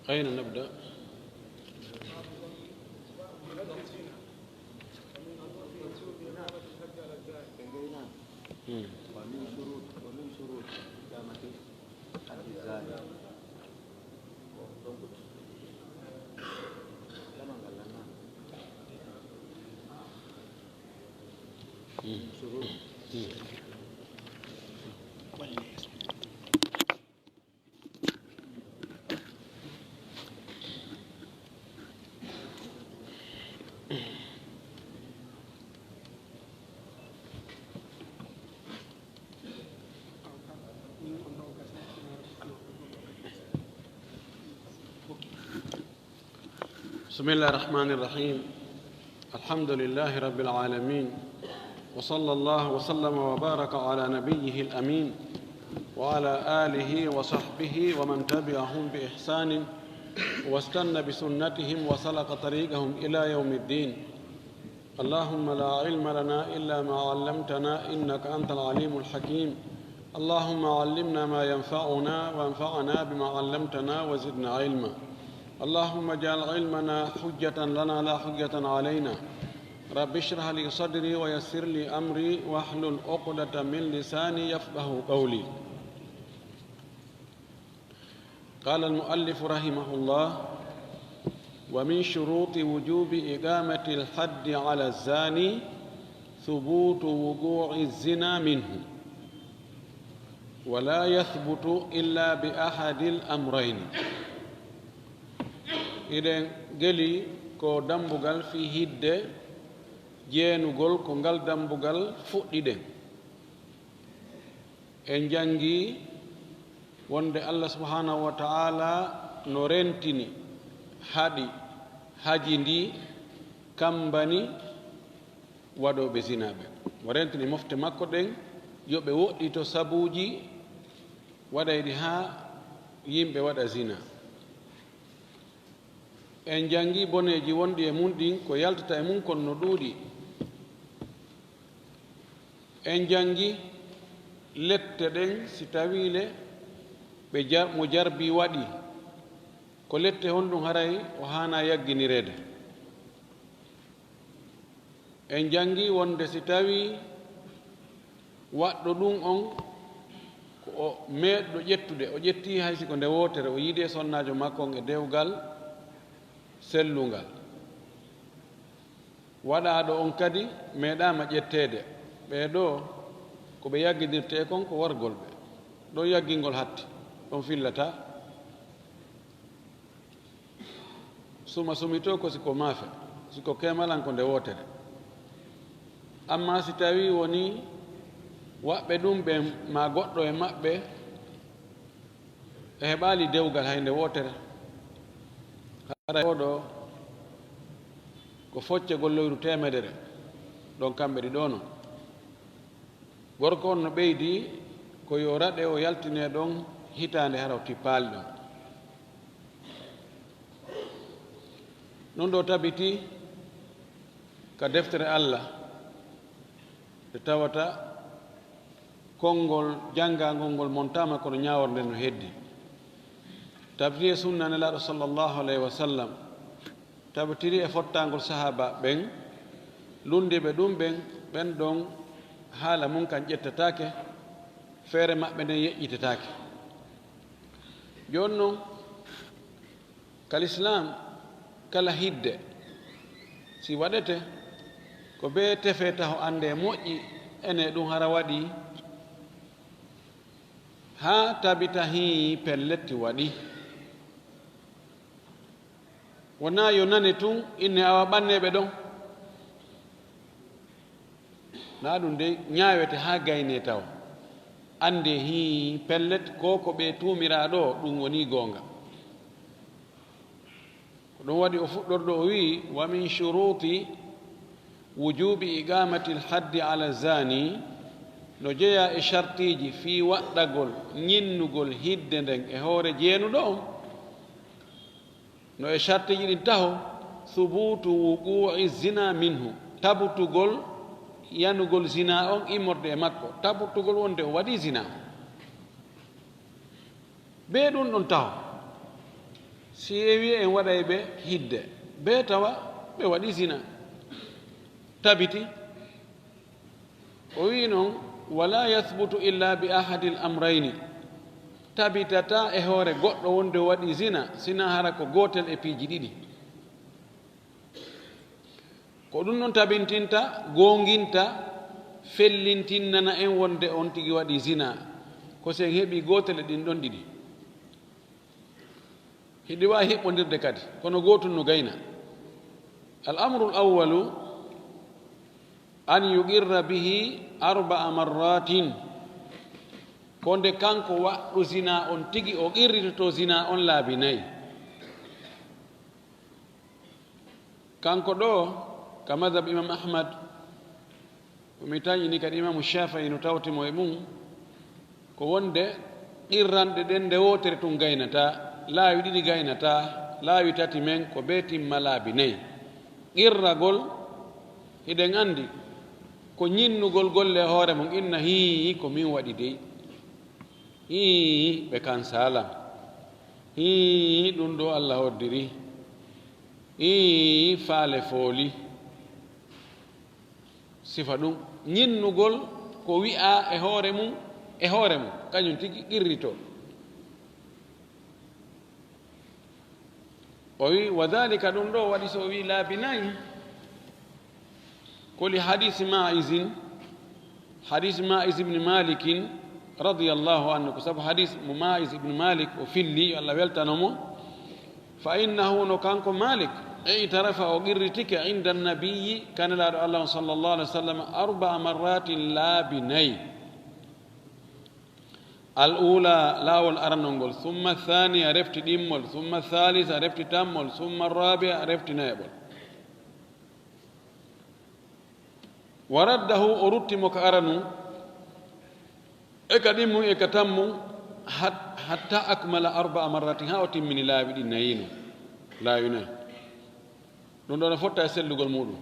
أين نبدأ؟ ومن شروط إقامة حد الزاني بسم الله الرحمن الرحيم. الحمد لله رب العالمين، وصلى الله وسلم وبارك على نبيه الأمين وعلى آله وصحبه ومن تبعهم بإحسان واستنى بسنتهم وسلك طريقهم إلى يوم الدين. اللهم لا علم لنا إلا ما علمتنا إنك أنت العليم الحكيم. اللهم علمنا ما ينفعنا وانفعنا بما علمتنا وزدنا علما. اللهم اجعل علمنا حجة لنا لا حجة علينا. رب اشرح لي صدري ويسر لي أمري واحلل عقدة من لساني يفقه قولي. قال المؤلف رحمه الله: ومن شروط وجوب إقامة الحد على الزاني ثبوت وقوع الزنا منه، ولا يثبت إلا بأحد الأمرين. إذن قلي كو دمبغال في هيد جينوغول كو نغال دمبغال فؤدين en jangi wonde Allah subhanahu wa ta'ala no rentini haɗi haji ndi kambani waɗoɓe zinaɓe. mo rentini mofte makko ɗen yoɓe woɗɗito sabuji waɗayɗi ha yimɓe waɗa zina. en jangi boneji wonɗi e mum ɗin ko yaltata e mum kono no ɗuuɗi. en jangi lette ɗen si tawile mo jarbi waɗi ko lette honɗum haray o hana yagginirede. en jangi wonde si tawi waɗɗo ɗum on ko o meeɗɗo ƴettude, o ƴetti haysi ko nde wotere, o yiide sonnajo makko on e dewgal sellungal. waɗaɗo on kadi meeɗama ƴettede. ɓeɗo ko ɓe yaggidirte kon ko wargol ɓe. ɗo yaggingol hatti ɗon fillata. suma sumito ko siko maafe, siko kemalan ko nde wotere. amma si tawi woni waɓɓe ɗum ɓe ma goɗɗo e maɓɓe e heɓali dewgal hay nde wotere, hara oɗo ko focce golloyru temedere ɗon kamɓe ɗi ɗo non. gorko on no ɓeydi ko yo raɗe o yaltine ɗon hitande hara o tippali ɗon. non ɗo tabiti ka deftere Allah e tawata konngol janngangol ngol montama kono ñaworde no heddi. tabiti e sunna nelaɗo sallllahu alayhi wa sallam, tabitiri e fottangol sahaba ɓen lundiɓe ɗum ɓen ɗon haala mum kan ƴettatake, feere maɓɓe nden yeƴƴitetake. joni noon kalislam kala hidde si waɗete ko be tefe taho ande moƴƴi ene ɗum hara waɗi ha tabita hi pelletti waɗi. wona yo nane tun inne awa ɓanneɓe ɗon, na ɗum de ñawete ha gayne taw ande hi pellet ko ko ɓe tumira ɗo ɗum woni gonga. ɗum waɗi o fuɗɗorɗo o wi wa min shuruti wujubi iqamati lhaddi ala zani no jeeya e chartiji fi waɗɗagol ñinnugol hidde nden e hoore jeenuɗo on no e chartiji ɗin taho thubutu wuqu'i zina minhu tabutugol yanugol zina on immorde e makko tabutugol wonde o waɗi zina be ɗum ɗon taho si ewi en waɗay ɓe hidde be tawa ɓe waɗi zina tabiti o wi noon wala yathbutu illa bi ahadi l amrayni tabitata e hoore goɗɗo wonde o waɗi zina sina hara ko gootel e piiji ɗiɗi ko ɗum noon tabintinta gonginta fellintinnana en wonde on tigi waɗi zina ko sen heɓi gootel e ɗin ɗon ɗiɗi hiɗi wawi heɓɓodirde kadi kono gootum no gayna al amru l awalu an yuqirra bihi 4 marratin ko nde kanko waɗɗo zina on tigi o qirritoto zina on laabi 4 kanko ɗo ka madhab imam ahmad omi tañini kadi imamu shafii no tawtimo e mum ko wonde qirranɗe ɗen nde wotere tun gaynata laawi ɗiɗi gaynata laawi tati men ko be timma laabi 4 qirragol hiɗen anndi ko ñinnugol golle hoore mum inna hii ko min waɗi dey hii ɓe kan salam hii ɗum ɗo allah hoddiri hii faale fooli sifa ɗum ñinnugol ko wi'a e hoore mum kañum tigi qirrito o wi wa dhalika ɗum ɗo waɗi so wi laabi 4 koli hadis maiz ibne malikin radiallahu anhu ko sabu hadis mo maiz ibne malik o filli yo allah weltanomo fa innahu no kanko malik itarafa o qirritike inda annabiyi kanelaɗo allah sallllahu alih wa sallam 4 marratin laabi 4 al ula laawol aranol ngol summa thania refti ɗimmol summa thalisa refti tammol summa rabia refti nayaɓol wa raddahu o ruttimo ko aranu e ka ɗimmum e ka tammum hatta akmala 4 marratin ha o timmini laabi ɗi nayino laawi 4 ɗum ɗo no fotta e sellugol muɗum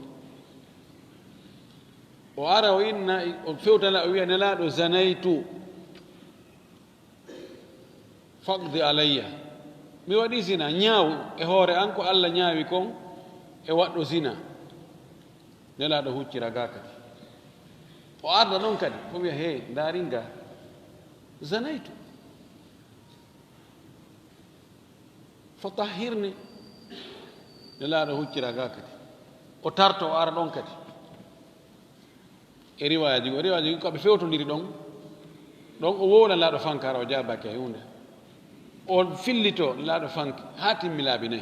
o ara o inna o fewtala o wiya nelaɗo zanaytu faqdi alayya mi waɗi zina ñaaw e hoore an ko allah ñaawi kon e waɗɗo zina nelaɗo huccira ga kadi o arda ɗon kadi o wiya hey ndaringa zanaytu fo tahhirni nelaɗo huccira ga kadi o tarta o ara ɗon kadi e riwayaji go koɓe fewtodiri ɗon o wowna laaɗo fankara o jabake e hunde o fillito laaɗo fanki ha timmi laabi 4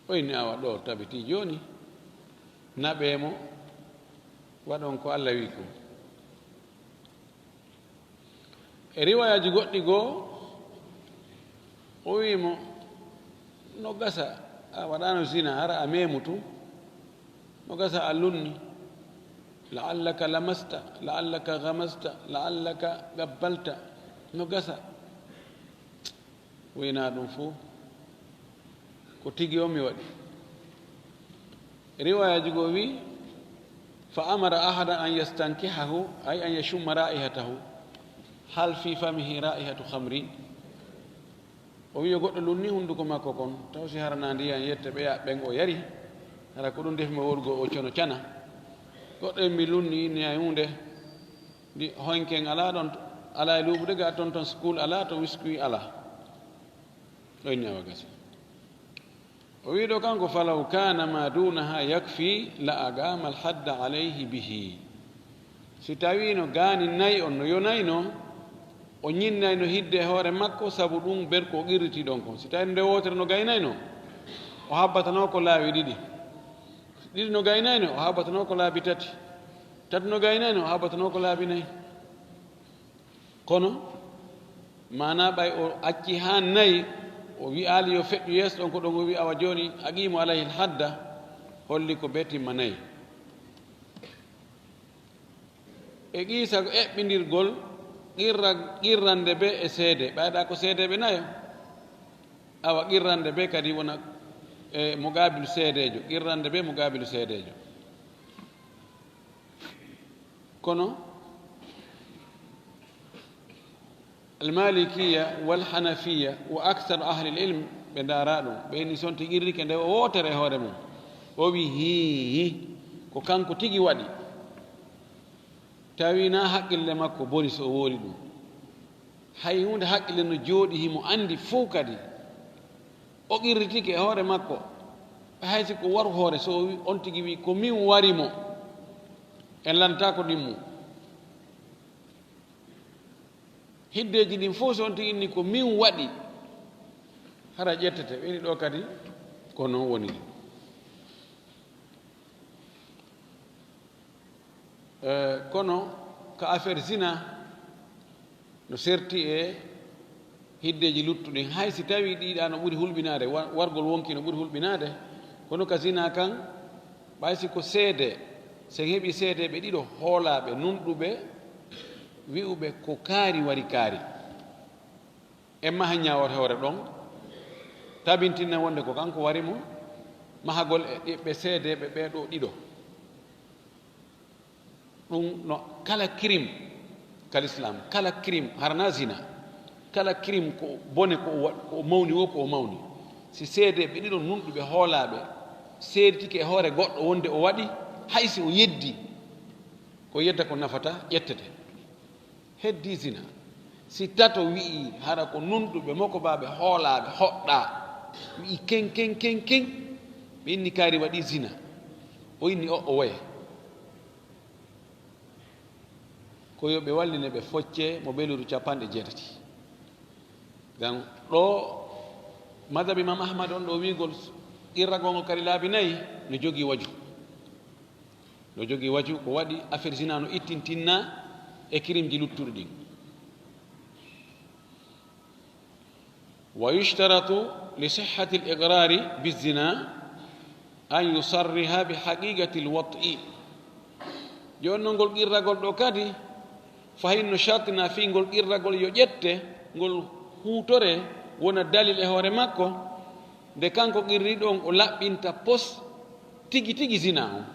o inni awa ɗo tabiti joni naɓemo waɗon ko allah wi ko e riwayaji goɗɗi goo o wimo no gasa a waɗano zina hara a memutu no gasa a lunni laallaka lamasta laallaka gamasta laallaka gabbalta no gasa wina ɗum fo ko tigi o mi waɗi riwayaji goo wi fa amara ahada an yastankihahu ay an yashumma raihatahu hal fi famihi raihatu khamrin o wiyo goɗɗo lunni hunduko makko kon taw si harana ndiyan yette ɓeya ɓen o yari hara ko ɗum defmi worgo o cono cana goɗɗo en mi lunni inni hay hunde ndi honken ala ɗon ala e luuɓude ga toon school ala to wiskuyi ala ɗo inni awa gasi o wiɗo kanko falaw kana ma dunaha yakfi la agama alhadda alayhi bihi si tawino gaani 4 on no yonayno o ñinnayno hidde hoore makko sabu ɗum berko o qirriti ɗon kon si tawi nde wotere no gaynayno o habbatano ko laawi 2 no gaynayno o habbatano ko laabi 3 no gaynayno o habbatano ko laabi 4 kono mana ɓay o acci ha 4 o wi'aali yo feƴƴu yeeso ɗon ko ɗon o wi awa jooni aqimu alayhi l hadda holli ko betimma nayi e qiisa ko eɓɓindirgol qirrande be e seede ɓayɗa ko seedeɓe nayo awa qirrande be kadi wona e mugabilu seedejo qirrande be mugabilu seedejo kono almalikiya walhanafiya wa actar ahli l ilme ɓe ndaara ɗum ɓeyni son ti qirrike nde o wootere hoore mum o wi hihi ko kanko tigi waɗi tawi na haqqille makko boni so o woori ɗum hay hunde haqqille no jooɗi himo anndi fof kadi o qirritike e hoore makko haysi ko waru hoore so o wi on tigi wi ko min warimo en lanta ko ɗimmu hiddeji ɗin fof so on tigi inni ko min waɗi hara ƴettete ɓeni ɗo kadi ko noon woni kono ko affaire zina no serti e hiddeji luttuɗin hay si tawi ɗiɗa no ɓuri hulɓinade wargol wonki no ɓuri hulɓinade kono ka zina kan ɓay si ko seede sen heeɓi seedeɓe ɗiɗo hoolaɓe nunɗuɓe wi'uɓe ko kaari wari kaari en maha ñawata hoore ɗon tabintinna wonde ko kanko wari mo mahagol e ɗiɓɓe seedeɓe ɓeeɗo ɗiɗo ɗum no kala crime kal islam kala crime harana zina kala crime ko bone ko mawni wo ko o mawni si seedeɓe ɗiɗo nunɗuɓe hoolaɓe seedtike e hoore goɗɗo wonde o waɗi haysi o yeddi ko yedda ko nafata ƴettete heddi zina si tato wi'i hara ko nunɗuɓe makko baɓe hoolaɓe hoɗɗa wi'i ken ɓe inni kaari waɗi zina o inni o woye ko yo ɓe walline ɓe focce mo ɓeliru 80 gan ɗo madhabe imam ahmad on ɗo wigol irragolngol kadi laabi nayi no jogii waju ko waɗi affaire zina no ittintinna e crime ji luttuɗo ɗin wa yushtaratu li sihhati l iqrari bizina an yusarriha bi haqiqati l wat'i joni noon ngol qirragol ɗo kadi fayin no chartina fi ngol qirragol yo ƴette ngol huutore wona dalil e hoore makko nde kanko qirriɗo on o laɓɓinta pos tigi zina on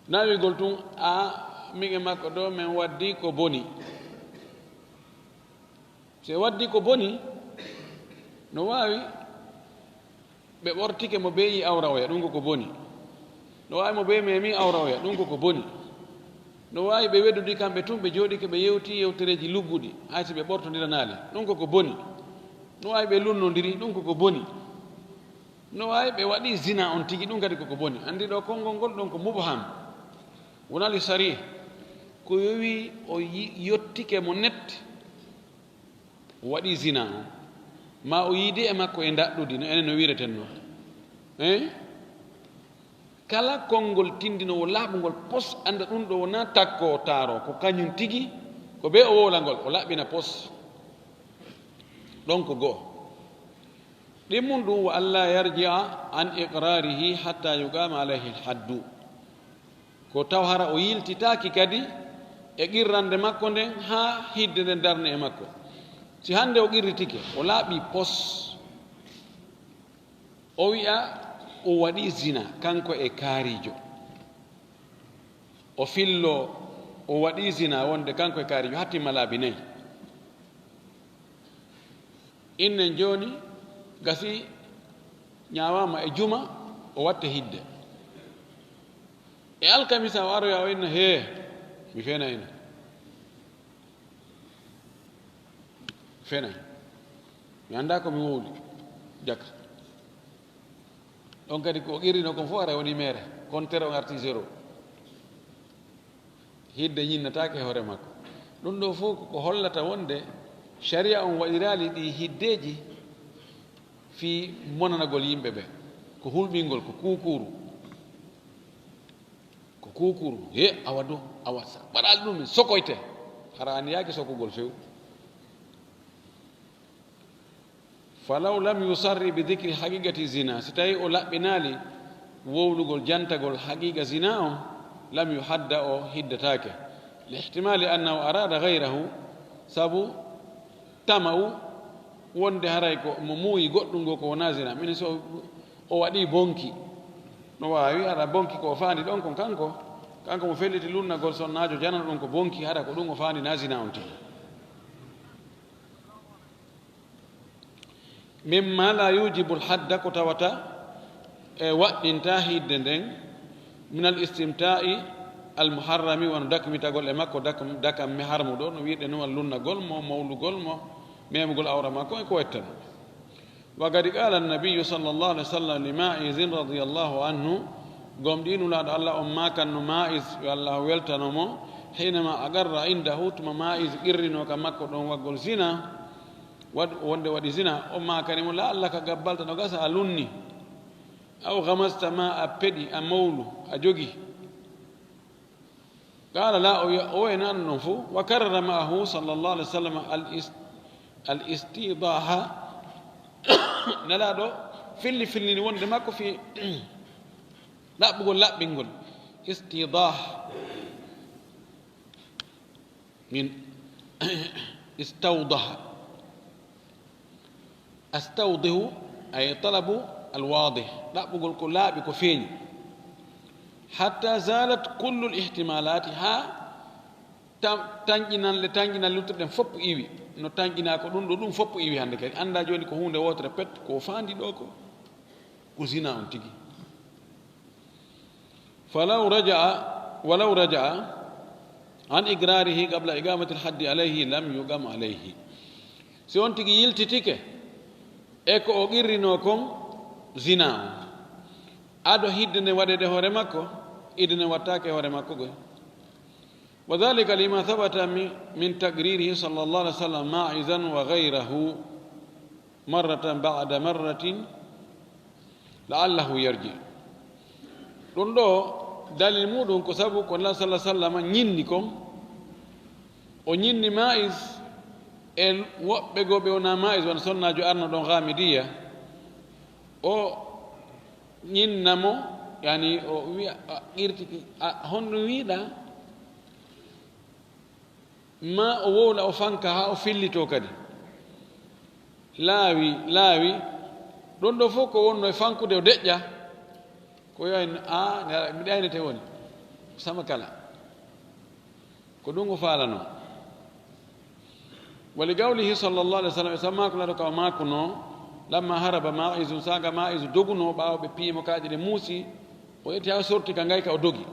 nawigol tun a miŋe makko ɗo min waddi ko boni so waddi ko boni no wawi ɓe ɓortike mo beeyi awra oya ɗum ko boni no wawi mo ɓe memi awra oya ɗum ko boni no wawi ɓe weddudi kamɓe tun ɓe jooɗike ɓe yewti yewtereji lugguɗi hayso ɓe ɓortodiranali ɗum koko boni no wawi ɓe lunnodiri ɗum koko boni no wawi ɓe waɗi zina on tigi ɗum kadi koko boni andi ɗo konngol ngol ɗon ko mubham wonali sari ko yowi o yettike mo net o waɗi zina on ma o yiide e makko e daɗɗudi no enen no wireten noon kala konngol tindinowo laaɓugol pos anda ɗum ɗo wona takko taaro ko kañum tigi ko ɓe o wowlangol o laɓɓina pos ɗon ko goo ɗimmum ɗum wa allah yarjia an iqrarihi hatta yugama alayhi lhaddu ko taw hara o yiltitaki kadi e qirrande makko nden ha hidde nden darne e makko si hande o qirritike o laaɓi pos o wi'a o waɗi zina kanko e kaarijo o fillo o waɗi zina wonde kanko e kaarijo hattimma laabi nayi innen joni gasi ñawama e juma o watte hidde e alkamisa o aroya o inna he mi fena ina fena mi anda ko mi wowli jaka ɗon kadi ko qirrino kon fof ara woni mere kontere on arti 0 hidde ñinnatake hoore makko ɗum ɗo fof ko hollata wonde sharia on waɗirali ɗi hiddeji fi monanagol yimɓe ɓe ko hulɓingol ko kukuru he awa do awa waɗali ɗum min sokoyte hara an yaaki sokugol few falaw lam yusarri bi dhikri haqiqati zina so tawi o laɓɓinaali wowlugol jantagol haqiqa zina o lam yuhadda o hiddatake lihtimali annahu arada gayrahu sabu tamaw wonde haray ko mo muuyi goɗɗum ngo ko wona zina min so o waɗi bonki no wawi haɗa bonki ko o faandi ɗon kon kanko mo felliti lunnagol sonnajo janano ɗum ko bonki haɗa ko ɗum o faandi na zina on tigi mimma la yujibu lhadda ko tawata e waɗɗinta hidde nden min al istimta'i al muharrami wono dakmitagol e makko dakam mi harmu ɗo no wiirɗe nuwal lunnagol mo mawlugol mo memugol awra makko e ko wettano wa gadi qala annabiyu sallllahu alih wa sallam li maisin radiallahu anhu gomɗinulaɗo allah on makanno mais yo allah weltanomo hinama agarra indahu tuma mais qirrino ka makko ɗon waggol zina wonde waɗi zina o makanimo la allah ka gabbalta no gasa a lunni aw gamasta ma a peɗi a mawlu a jogi qala la o waynaɗo ɗon fo wa karrara maahu sallllahu alih wa sallam al istidaha nelaɗo fillini wonde makko fi ɗaɓɓugol laɓɓingol istidah min istawdaha astawdihu ay talabu alwadih ɗaɓɓugol ko laaɓi ko feeñi hatta zalat kullu lihtimalati ha tañƴinal luttuɗen fopp iwi no tañƴina ko ɗum ɗo ɗum fopp iwi hannde kadi annda joni ko hunde wotere pet ko faandi ɗo ko zina on tigi walaw raja'a an igrarihi qabla iqamati lhaddi alayhi lam yugam alayhi si on tigi yiltitike e ko o qirrino kon zina o aɗo hidde nde waɗede hoore makko ide nde wattake hoore makko goy wa dhalika lima thabata min taqririhi sallllahu alih wa sallam ma'izan wa gayrahu marratan ba'da marratin la'allahu yarji ɗum ɗo dalil muɗum ko sabu ko allah sallah sallam ñinni kon o ñinni mais e woɓɓe goo ɓe wona mais wona sonnajo arno ɗon hamidiya o ñinnamo yani o wiya qirtiki honno wiiɗa ma o wowla o fanka ha o fillito kadi laawi ɗon ɗo fof ko wonno e fankude o deƴƴa ko yoy mi ɗaynete woni sama kala ko ɗum o faalano wali gawlihi sallllahu alih wa sallam e sammakulaɗo ka o makuno lamma haraba maisu saga maisu doguno ɓaawo ɓe piimo kaaƴe ɗe muusi o yetti ha sorti ka ngay ka o dogi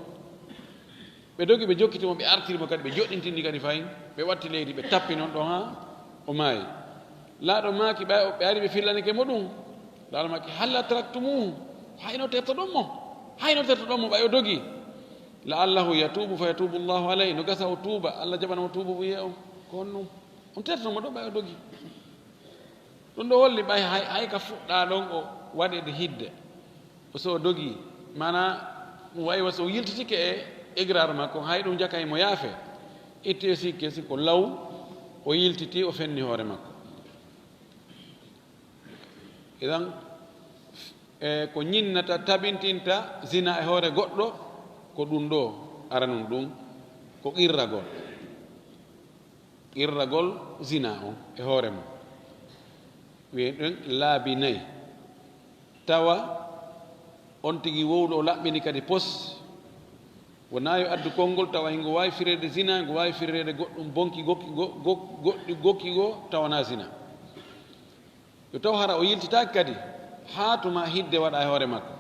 ɓe dogi ɓe jokkitimo ɓe artirimo kadi ɓe joɗɗintindi kadi fayin ɓe watti leydi ɓe tappi noon ɗon ha o maayi laaɗo maaki ɓe ari ɓe fillanike mo ɗum laaɗo maaki halla traktumuhu hayno tertoɗon mo ɓay o dogi la allahu yatubu fa yatubu llahu alayhi no gasa o tuuba allah jaɓanamo tuuba wiye on ko honɗum on tertomo ɗo ɓay o dogi ɗum ɗo holli ɓay hay ka fuɗɗa ɗon o waɗede hidde so o dogi mana waywa so yiltitike e igrar makko hay ɗum jakay mo yaafe itte sikke si ko law o yiltiti o fenni hoore makko idan ko ñinnata tabintinta zina e hoore goɗɗo ko ɗum ɗo aranum ɗum ko qirragol zina on e hoore mum wiye ɗen laabi nayi tawa on tigi wowɗo o laɓɓini kadi pos wona yo addu konngol tawa hingo wawi firede zina ngo wawi firede goɗɗum bonki goɗɗi gokki goo tawana zina yo taw hara o yiltitaki kadi ha tuma hidde waɗa e hoore makko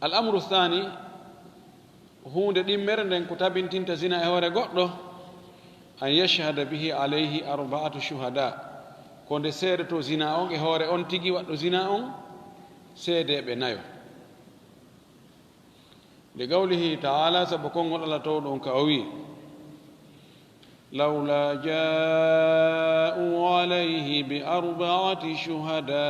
al amru thani hunde ɗimmere nden ko tabintinta zina e hoore goɗɗo an yashhada bihi alayhi arba'atu shuhada ko nde seedeto zina on e hoore on tigi waɗɗo zina on seedeɓe nayo li qawlihi taala sabu konngol allah taw ɗon ka o wi lawla jaa'u alayhi bi arba'ati shuhada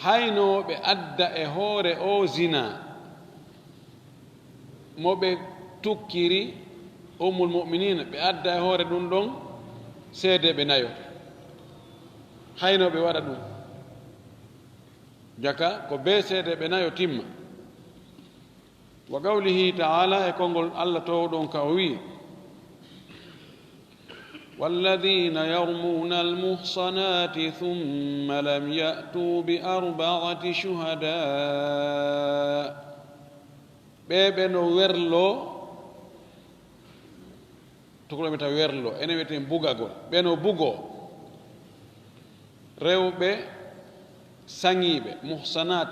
hayno ɓe adda e hoore o zina mo ɓe tukkiri ummul mu'minina ɓe adda e hoore ɗum ɗon seedeɓe nayo haynoɓe waɗa ɗum jaka ko be seedeɓe nayo timma wa qawlihi taala e konngol allah towɗon ka o wi والذين يرمون المحصنات ثم لم يأتوا بأربعة شهداء بيبنو ورلو تقول متى ورلو أنا متى بوغاغول بينو بوغو ريوبي سانيبي محصنات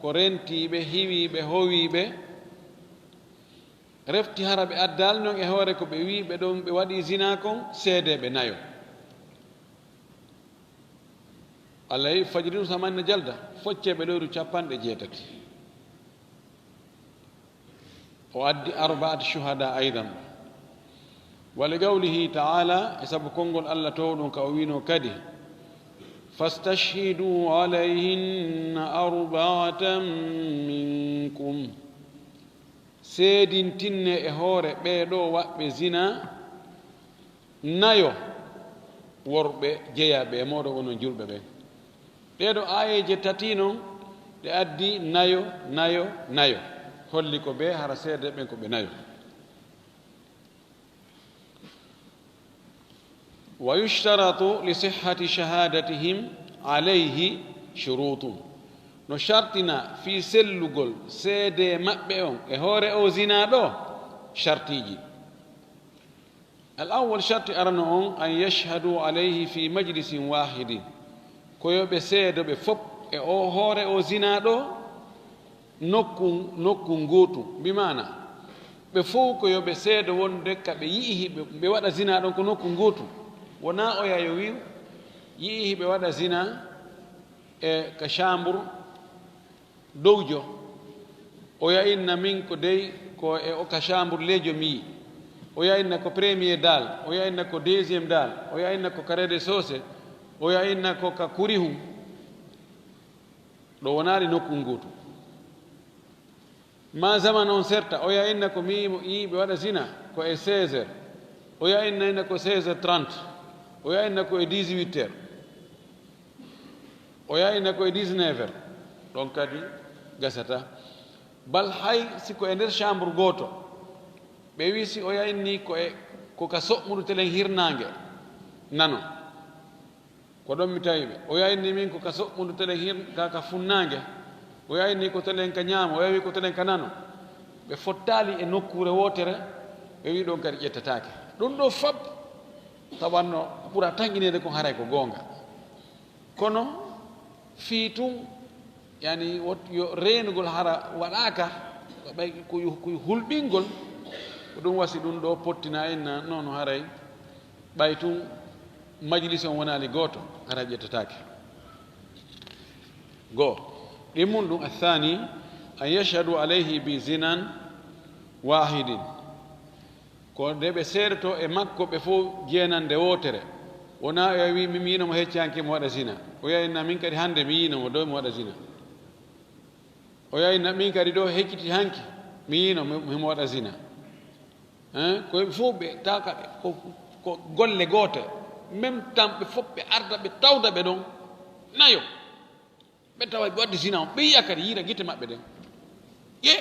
كورنتيبي هيويبي هويبي refti haraɓe addal non e hoore ko ɓe wi ɓe ɗon ɓe waɗi zina kon seedeɓe nayo allah yi fajiri samanne jalda focceɓe leyru 60 o addi arbaat shuhada aidan wa li qawlihi taala e sabu konngol allah towɗon ka o wino kadi fastashhidu alayhinna arbaatan minkum seedintinne e hoore ɓeeɗo waɓɓe zina nayo worɓe jeyaɓe e moɗo wono julɓe ɓe ɗeɗo ayeje tati noon ɗe addi nayo nayo nayo holli ko ɓe hara seede ɓen ko ɓe nayo wa yushtaratu li sihhati shahadatihim alayhi shurutum no shartina fi sellugol seede maɓɓe on e hoore o zina ɗo shartiji al awwal sharti arano on an yashhadu alayhi fi majlisin wahidin ko yoɓe seedoɓe fof e o hoore o zina ɗo nokku nguutu bimana ɓe fof ko yoɓe seedo wonde ka ɓe yii ɓe waɗa zina ɗon ko nokku nguutu wona oya yo wiw yii ɓe waɗa zina e ka chambre dowjo o yayinna min ko dey ko e oka chambre leejo mi yi o yayinna ko premier dal o yayinna ko deuxiéme dal o yayinna ko ka rede sosé o yayinna ko ka kurihu ɗo wonaari nokku nguutu ma zaman on serta o yayinna ko mi yiɓe waɗa sina ko e 16 heures o yayinna ko 16h30 o yayinna ko e 18 heures o yayinna ko e 19 heures ɗon kadi gasata bal hay siko e nder chambre gooto ɓe wi si o yayinni ko ka soɓmudu telen hirnaange nano ko ɗon mi tawi ɓe o yayinni min ko ka soɓmudu telen ka funnaange o yayinni ko telen ka ñaama o yawi ko telen ka nano ɓe fottaali e nokkure wootere ɓe wi ɗon kadi ƴettataake ɗum ɗo fab tawanno ɓura tanginede kon haray ko goonga kono fii tun yani yo reenugol hara waɗaaka ɓay koye hulɓingol ko ɗum wasi ɗum ɗo pottina en noon haray ɓay tun majlis on wonaali gooto hara ƴettataake goo ɗimmum ɗum athani an yashhadu alayhi bi zinan wahidin ko nde ɓe seedoto e makko ɓe fof jeenande wootere wona o wi mi yinomo heccanki mo waɗa zina o yayinna min kadi hannde mi yinomo dow mi waɗa zina o yayinna min kadi ɗo hecciti hanki mi yino mimo waɗa zina koyeɓe fof ɓe tawka ɓe ko golle goote même temps ɓe fof ɓe arda ɓe tawda ɓe ɗon nayo ɓe tawa ɓe waɗde zina on ɓe yiya kadi yiira gite maɓɓe ɗen ƴe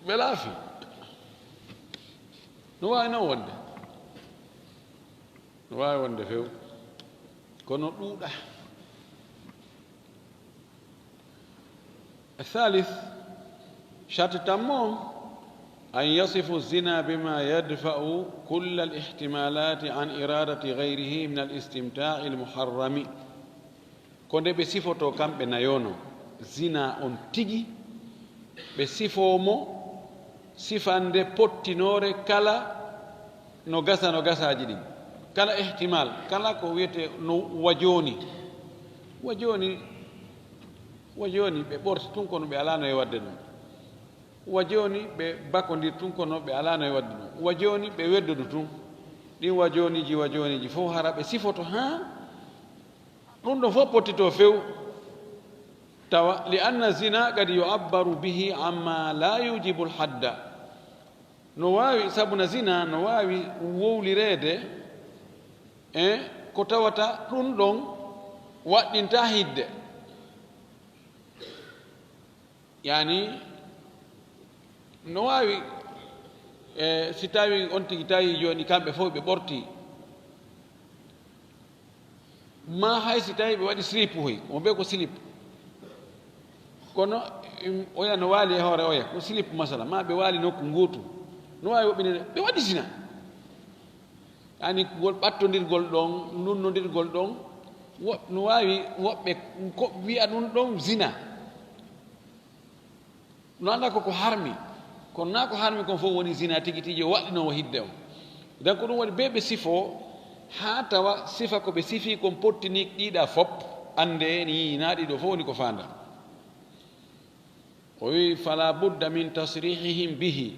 ɓe laafi no waawi noon wonde no waawi wonde few kono ɗuuɗa الثالث شرط تمام أن يصف الزنا بما يدفع كل الاحتمالات عن إرادة غيره من الاستمتاع المحرم كون بصفته كم بنيونو زنا on tigi be sifomo sifande pottinore kala no gasaji ɗin kala ihtimal kala ko wiyete no wajoni ɓe ɓorti tun kono ɓe alano e wadde ɗum wajoni ɓe bakodir tun kono ɓe alano e wadde ɗum wajoni ɓe weddodu tun ɗin wajoniji fof hara ɓe sifoto ha ɗum ɗo fof pottito few tawa li anna zina qad yu'abbaru bihi amma la yujibu lhadda no waawi sabuna zina no waawi wowlireede ko tawata ɗum ɗon waɗɗinta hidde yani no waawi si tawi on tigi tawi jooni kamɓe fof ɓe ɓorti ma hay si tawi ɓe waɗi slip hoy mo ɓe ko slip kono oya no waali e hoore oya ko slip masala ma ɓe waali nokku nguutu no waawi woɓɓinede ɓe waɗi zina yani ngol ɓattodirgol ɗon nunnodirgol ɗon no waawi woɓɓe ko wiya ɗum ɗon zina no annda koko harmi kono naa ko harmi kon fof woni zina tigi tigi o waɗɗinowo hidde o donc ɗum waɗi ɓe ɓe sifo haa tawa sifa ko ɓe sifii kon pottini ɗiɗa fop annde ni naa ɗiɗo fof woni ko faanda o wi fala budda min tasrihihim bihi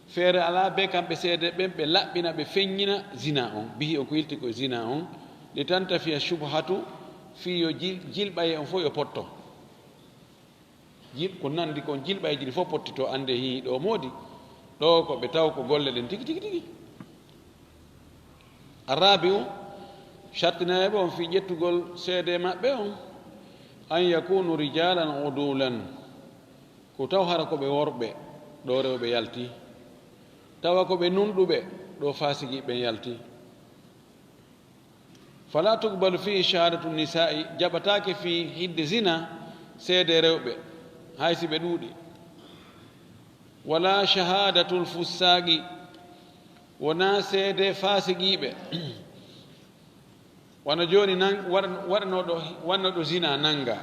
feere alaa be kamɓe seede ɓen ɓe laɓɓina ɓe feññina zina on bihi on ko yilti koye zina on li tantafiya subhatu fii yo jilɓaye on fof yo potto ko nandi kon jilɓayji ɗi fof pottito annde hi ɗo moodi ɗo ko ɓe taw ko golle ɗen tigi tigi tigi arabi u shartinayeɓe on fii ƴettugol seede maɓɓe on an yakunu rijalan udulan ko taw hara ko ɓe worɓe ɗo rewɓe yalti tawa ko ɓe nunɗuɓe ɗo fasigi ɓen yalti fala tuqbalu fihi shahadatu nisa'i jaɓatake fi hidde zina seede rewɓe hay si ɓe ɗuuɗi wala shahadatul fussaqi wona seede fasigiɓe wona joni wannoɗo zina nanga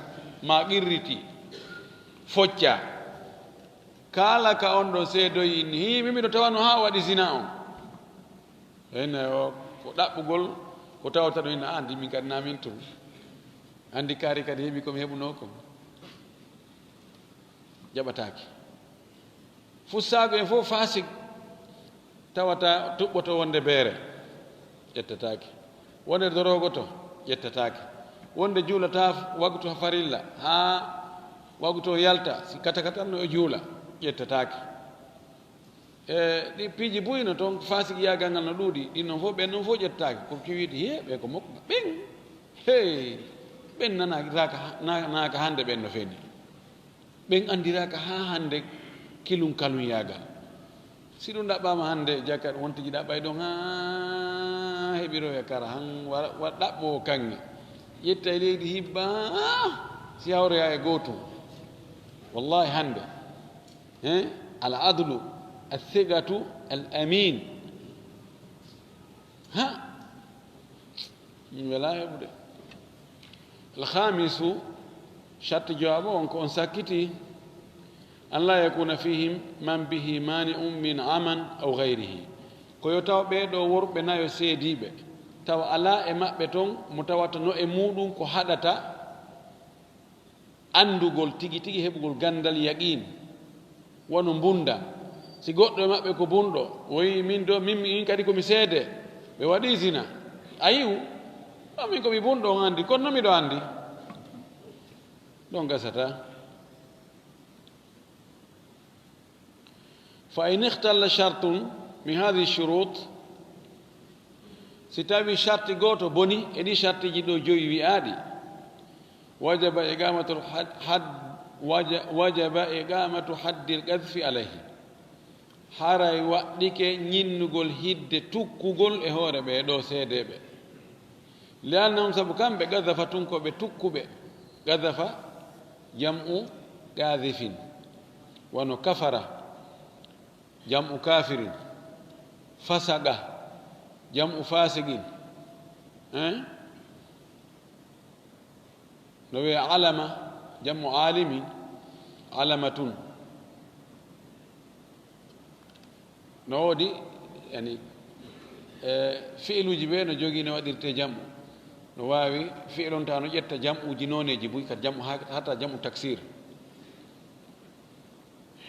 ma qirriti focca kala ka on ɗon seedoyi ni mimiɗo tawano ha waɗi zina on ene o ko ɗaɓɓugol ko tawata ɗo ina andi min kadi namin tum andi kaari kadi heeɓi komi heɓuno kom jaɓataki fussago en fof fasik tawata tuɓɓoto wonde beere ƴettataki wonde dorogoto ƴettataki wonde juulata wagtu farilla ha wagtu yalta si katakatanno e juula ƴettataki ɗi piiji buyno toon fasik yagal ngal no ɗuuɗi ɗin noon fof ɓen noon fof ƴettataki ko ciwiide he ɓe ko mokka ɓen hey ɓen nanaka hande ɓen no feeni ɓen andiraka ha hande kilum kalum yagal si ɗum ɗaɓɓama hande jakkat won tigi ɗaɓɓay ɗon ha heɓiroya kara han waɗ ɗaɓɓo kanŋe ƴetta e leydi hibba si hawroya e gootum wallahi hande al adlu althigatu al amin ha min wela heɓude alhamisu shatti jawabo on ko on sakkiti an la yakuna fihim man bihi mani'un min aman aw gayrihi koyo taw ɓeɗo worɓe nayo seediɓe tawa ala e maɓɓe toon mo tawata no e muɗum ko haɗata andugol tigi tigi heɓugol gandal yaqin wono bunda si goɗɗo e maɓɓe ko bunɗo woyi min kadi komi seede ɓe waɗi zina ayiwu min komi bunɗo on andi kono no miɗo andi ɗon gasata fa in ihtalla shartun min hadihi shurut si tawi sharti goto boni e ɗi shartiji ɗo joyi wi'aɗi wajaba iqamatu haddi lqadfi alayhi haray waɗɗike ñinnugol hidde tukkugol e hoore ɓe ɗo seedeɓe liannahum sabu kamɓe gadafa tun koɓe tukkuɓe gadafa jam'u gadifin wano kafara jam'u kafirin fasaga jam'u fasigin no wiye alama jam'u alimin alamatun no woodi yani fi'iluji ɓe no jogii no waɗirte jam'u no waawi fi'ilon ta no ƴetta jam'uji nooneji buy kadi jam'u hatta jam'u taksir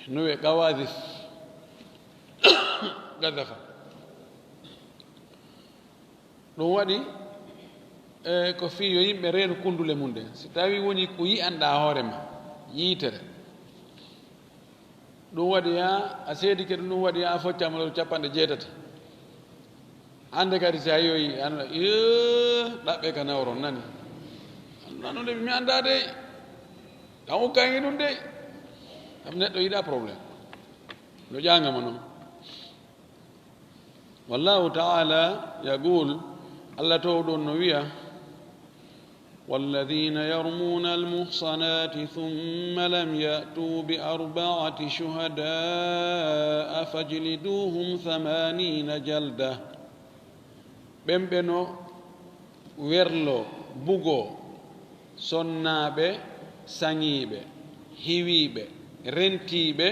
no wiye qawadif gadafa ɗum waɗi ko fii yo yimɓe reeno kundule mum nde si tawi woni ko yi'anɗa hoore ma yiitere ɗum waɗi ha a seedi kadi ɗum waɗi ha a foccama ɗo 80 hande kadi sa yoyi anda ɗaɓɓe ka nawron nani nano de mi anda de tan ukkangi ɗum de kam neɗɗo yiɗa probléme no ƴangama noon wallahu taala yaqul allah towɗon no wiya والذين يرمون المحصنات ثم لم يأتوا بأربعة شهداء فاجلدوهم 80 جلدة بمبنو ويرلو بوغو sonnaɓe sañiɓe hiwiɓe rentiɓe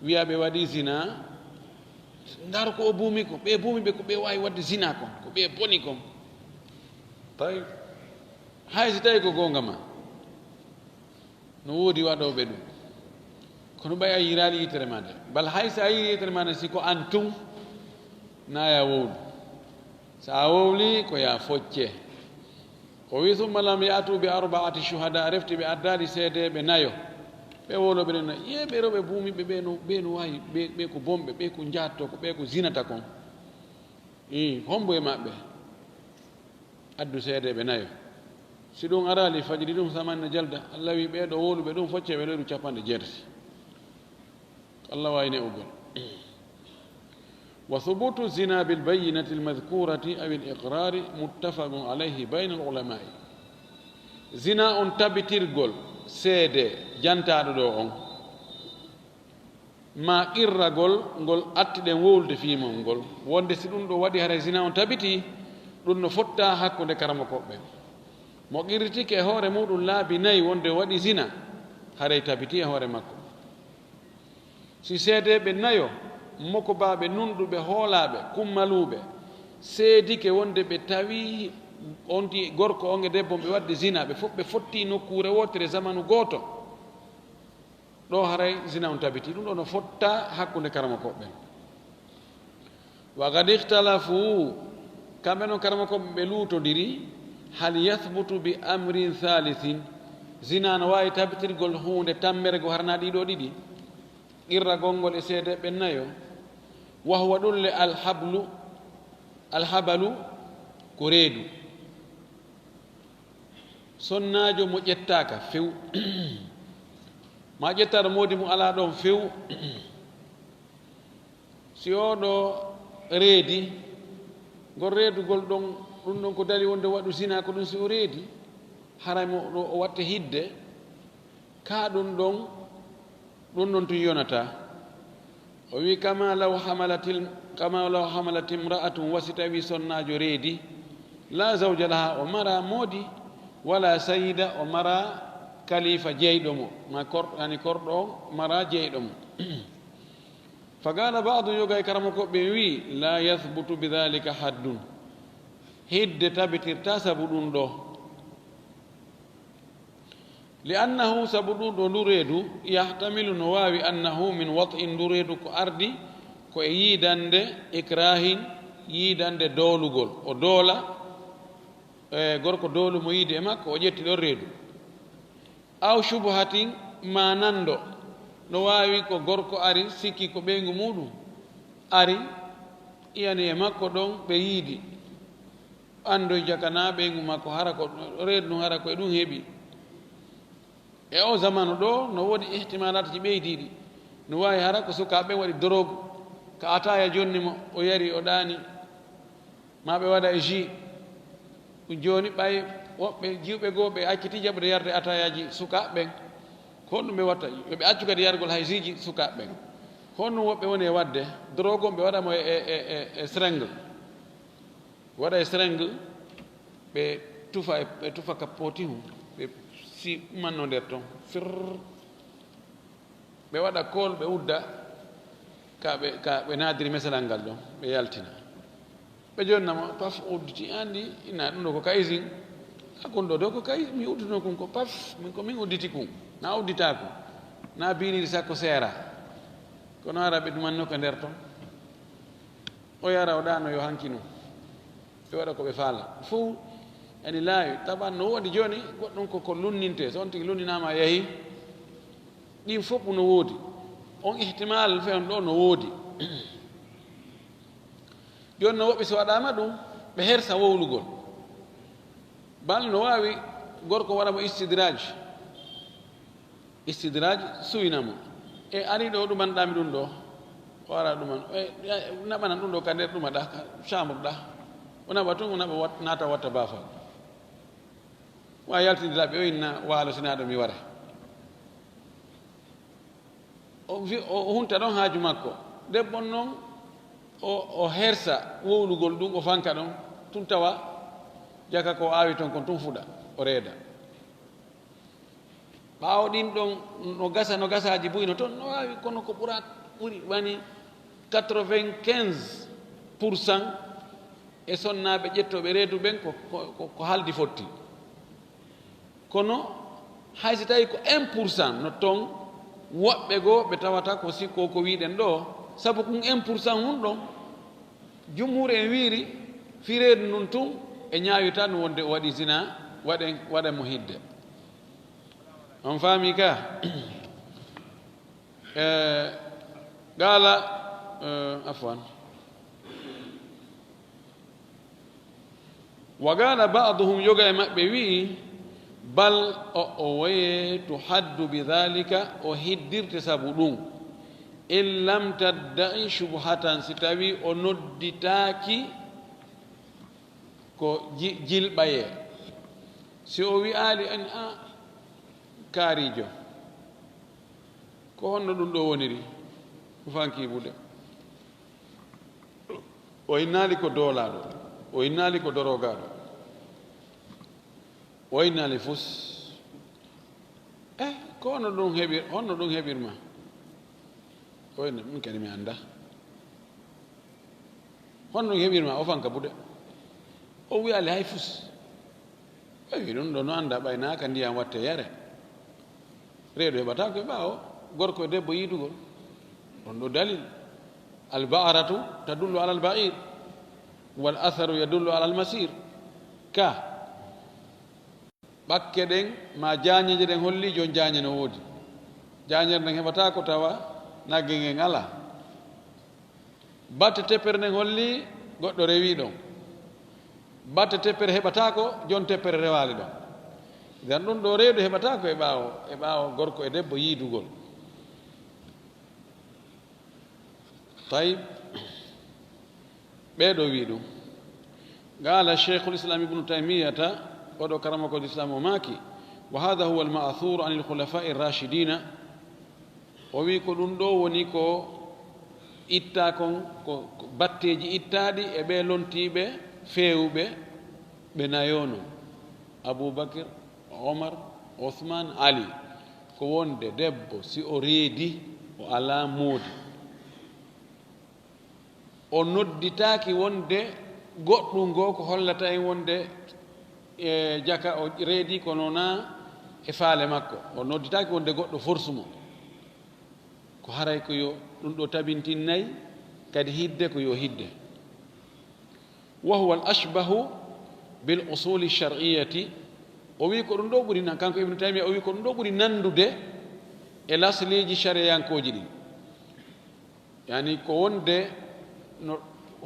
wiyaɓe waɗi zina ndar ko o buumi ko ɓe buumiɓe ko ɓe wawi wadde zina kon ko ɓe boni kon tawi hay si tawi ko gonga ma no woodi waɗoɓe ɗum kono ɓay a yiraali yitere ma nde bal hay so a yiri yitere ma nde siko an tun naya wowlu so a wowli ko ya focce o wi summa lam yatu bi 4 shuhada refti ɓe addali seedeɓe nayo ɓe woloɓe ɗen ye ɓe rewɓe buumiɓe ɓe no wawi ɓe ko bomɓe ɓe ko jatto ko ɓe ko zinata kon hombo e maɓɓe addu seedeɓe nayo si ɗum arali fajiri ɗum 80 jalda allah wi ɓeɗo woluɓe ɗum focce ɓe ɗoyɗu 90 allah wayne ugol وثبوت الزنا بالبينة المذكورة أو الإقرار متفق عليه بين العلماء زنا تبتيرغول سيدة جانتا دو ما إرغول غول أتدن وولد فيما غول وند سيدون دو وادي هاري زنا تبتي دون فتا حقو دي كرامكوبه mo qirtike hoore muɗum laabi nayi wonde waɗi zina haray tabiti e hoore makko si seedeɓe nayo moko baaɓe nunɗuɓe hoolaaɓe kummaluɓe seedike wonde ɓe tawi onti gorko on e debbo ɓe wadde zina ɓe fof ɓe fotti nokkure wotere zamanu gooto ɗo haray zina on tabiti ɗum ɗo no fotta hakkunde karamakoɓe wa kad ihtalafu kamɓe noon karamakoɓe ɓe luutodiri hal yathbutu bi amrin thalithin zina no wawi tabitirgol hunde tammere go harna ɗiɗo ɗiɗi irra gongol e seedeɓe nayo wa huwa ɗulle alhabalu ko reedu sonnajo mo ƴettaka few ma ƴettaɗo modi mo ala ɗon few si oɗo reedi gol reedugol ɗon ɗum ɗon ko dali wonde waɗu zina ko ɗum si o reedi haray mo o watta hidde ka ɗum ɗon tun yonata o wi kama law hamalat imra'atun wasi tawi sonnajo reedi la zawja laha o mara moodi wala sayida o mara kalifa jeyɗo mo ma ani korɗo o mara jeyɗo mo fa qala badu yoga e karama koɓe wi la yathbutu bidhalika haddun hidde tabitirta sabu ɗum ɗo li annahu sabu ɗum ɗo ndu reedu yahtamilu no waawi annahu min wat'in ndu reedu ko ardi ko e yiidande ikrahin yiidande doolugol o doola gorko doolu mo yiide e makko o ƴetti ɗon reedu aw shubhatin ma nando no waawi ko gorko ari sikki ko ɓeygu muɗum ari iyani e makko ɗon ɓe yiidi andoy jakana ɓeygu makko hara ko reedu ɗum hara koye ɗum heeɓi e o zamanu ɗo no woodi ihtimalata ji ɓeydiɗi no wawi hara ko sukaɓe waɗi drogue ka ataya jonni mo o yari o ɗaani ma ɓe waɗa e jus ɗum joni ɓay woɓɓe jiwɓe goo ɓe acciti jaɓde yarde atayaji sukaɓeɓen honɗum ɓe watta yoɓe accu kadi yargol hay siji sukaɓeɓen honɗum woɓɓe woni e wadde drogue on ɓe waɗamo e seringue waɗa e seringue ɓe tufa ka poti hu ɓe si umanno nder toon fir ɓe waɗa kool ɓe udda ka ɓe nadiri mesalal ngal ɗon ɓe yaltina ɓe jonnama paf udditi andi ina ɗum ɗo ko kaysin hakkunde ɗo do ko kay mi uddino kum ko paf min udditi kum na uddita kum na biniri sakko seera kono ara ɓe ɗumanno ko nder toon o yara o ɗano yo hankino ɓe waɗa ko ɓe faala fo ani laawi taban no woodi joni goɗɗum koko lunninte so on tigi lunninama yeehi ɗin fof no woodi on ihtimal fewn ɗo no woodi joni no woɓɓe so waɗama ɗum ɓe hersa wowlugol bal no wawi gorko waɗamo istidraj suynamo e ari ɗo ɗumanɗami ɗum ɗo o ara ɗuman naɓanan ɗum ɗo ka nder ɗumaɗa chambre ɗa o naɓa tun o naɓa nata watta bafal wa yaltidiraɓe o inna waalo sinaɗo mi wara o hunta ɗon haaju makko debbon noon o hersa wowlugol ɗum o fanka ɗon tun tawa jaka ko awi ton kon tun fuɗa o reeda ɓaawo ɗin ɗon no gasaji buyno toon no wawi kono ko ɓuri wani 95% e sonnaɓe ƴettoɓe reedu ɓen ko haldi fotti kono hay si tawi ko 1% no toon woɓɓe goo ɓe tawata ko sikko ko wiɗen ɗo sabu ko 1% hun ɗon jumhur en wiiri fireedu nun tun e ñaawita no wonde o waɗi zina waɗa mo hidde on faami ka qala afwan wa qala ba'duhum yoga e maɓɓe wii bal o waye tuhaddu bidhalika o hiddirte sabu ɗum in lam tadda'i shubhatan si tawi o nodditaaki ko jilɓaye si o wi'aali en kaarijo ko honno ɗum ɗo woniri ko fankiibude o innaali ko doolaaɗo o innaali ko dorogaaɗo o innaali fus ko honno ɗum heɓirma o inna min kadi mi annda honno ɗum heɓirma o fanka buɗe o wiyaali hay fus wi ɗum ɗo no annda ɓaynaaka ndiyam watte yare reeɗo heɓata koye ɓaawo gorko e debbo yiidugol ɗon ɗo dalil albaaratu tadullu ala albair wal atharu yadullu ala almasir ka ɓakke ɗen ma jañeje ɗen holli jon jañe no woodi jañere nden heɓata ko tawa nagge ngen ala batte teppere nden holli goɗɗo rewi ɗon batte teppere heɓata ko jon teppere rewali ɗon den ɗum ɗo reedu heɓata ko e ɓaawo gorko e debbo yiidugol tayib ɓeeɗo wi ɗum qala cheikhul islam ibnu taymiyata oɗo karamakol islam o maaki wa hada huwa alma'thur an alkhulafai rachidina o wi ko ɗum ɗo woni ko itta kon ko batteji ittaɗi e ɓe lontiɓe feewɓe ɓe nayono aboubacre omar othman ali ko wonde debbo si o reedi o ala moodi o nodditaaki wonde goɗɗum ngoo ko hollata en wonde e jaka o reedi kono na e faale makko o nodditaaki wonde goɗɗo forsumo ko haray ko yo ɗum ɗo tabintinnayi kadi hidde ko yo hidde wa huwa al ashbahu bil usuli shar'iyati o wi ko ɗum ɗo ɓuri nan kanko ibnu taymiya o wi ko ɗum ɗo ɓuri nandude e lasliji shariyankoji ɗin yani ko wonde no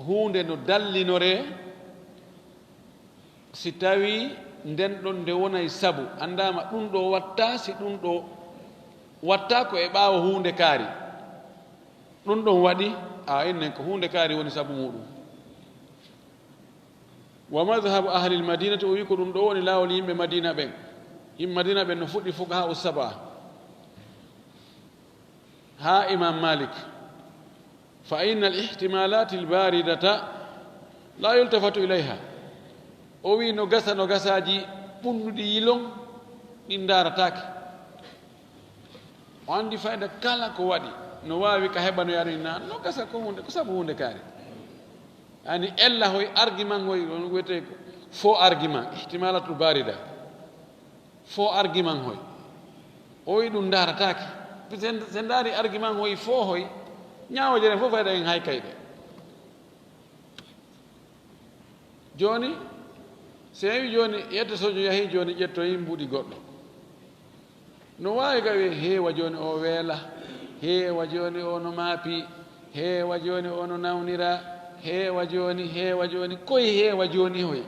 hunde no dallinore si tawi nden ɗon nde wonay sabu andama ɗum ɗo watta si ɗum ɗo watta ko e ɓaawo hunde kaari ɗum ɗon waɗi innen ko hunde kaari woni sabu muɗum wa madhabu ahli lmadinati o wi ko ɗum ɗo woni laawol yimɓe madina ɓen yimɓe madina ɓen no fuɗɗi fuqaha u saba ha imam malik fa inna alihtimalati albaridata la yultafatu ilayha o wi no gasaji ɓunnuɗi yilon ɗin daratake o andi fayda kala ko waɗi no wawi ka heɓa no yarina no gasa ko hunde ko sabu hunde kaari yani ella hoy argument hoy on wiyete faux argument ihtimalatul barida faux argument hoy o wi ɗum daratake sen daari argument hoy faux hoy ñaawoje ɗen fof fayda en hay kayɗe joni so wi joni yetta sojo yahi joni ƴettoyi mbuɗi goɗɗo no wawi gawi heewa joni o weela heewa jooni ono maapi heewa jooni ono nawnira heewa jooni koye heewa jooni hoye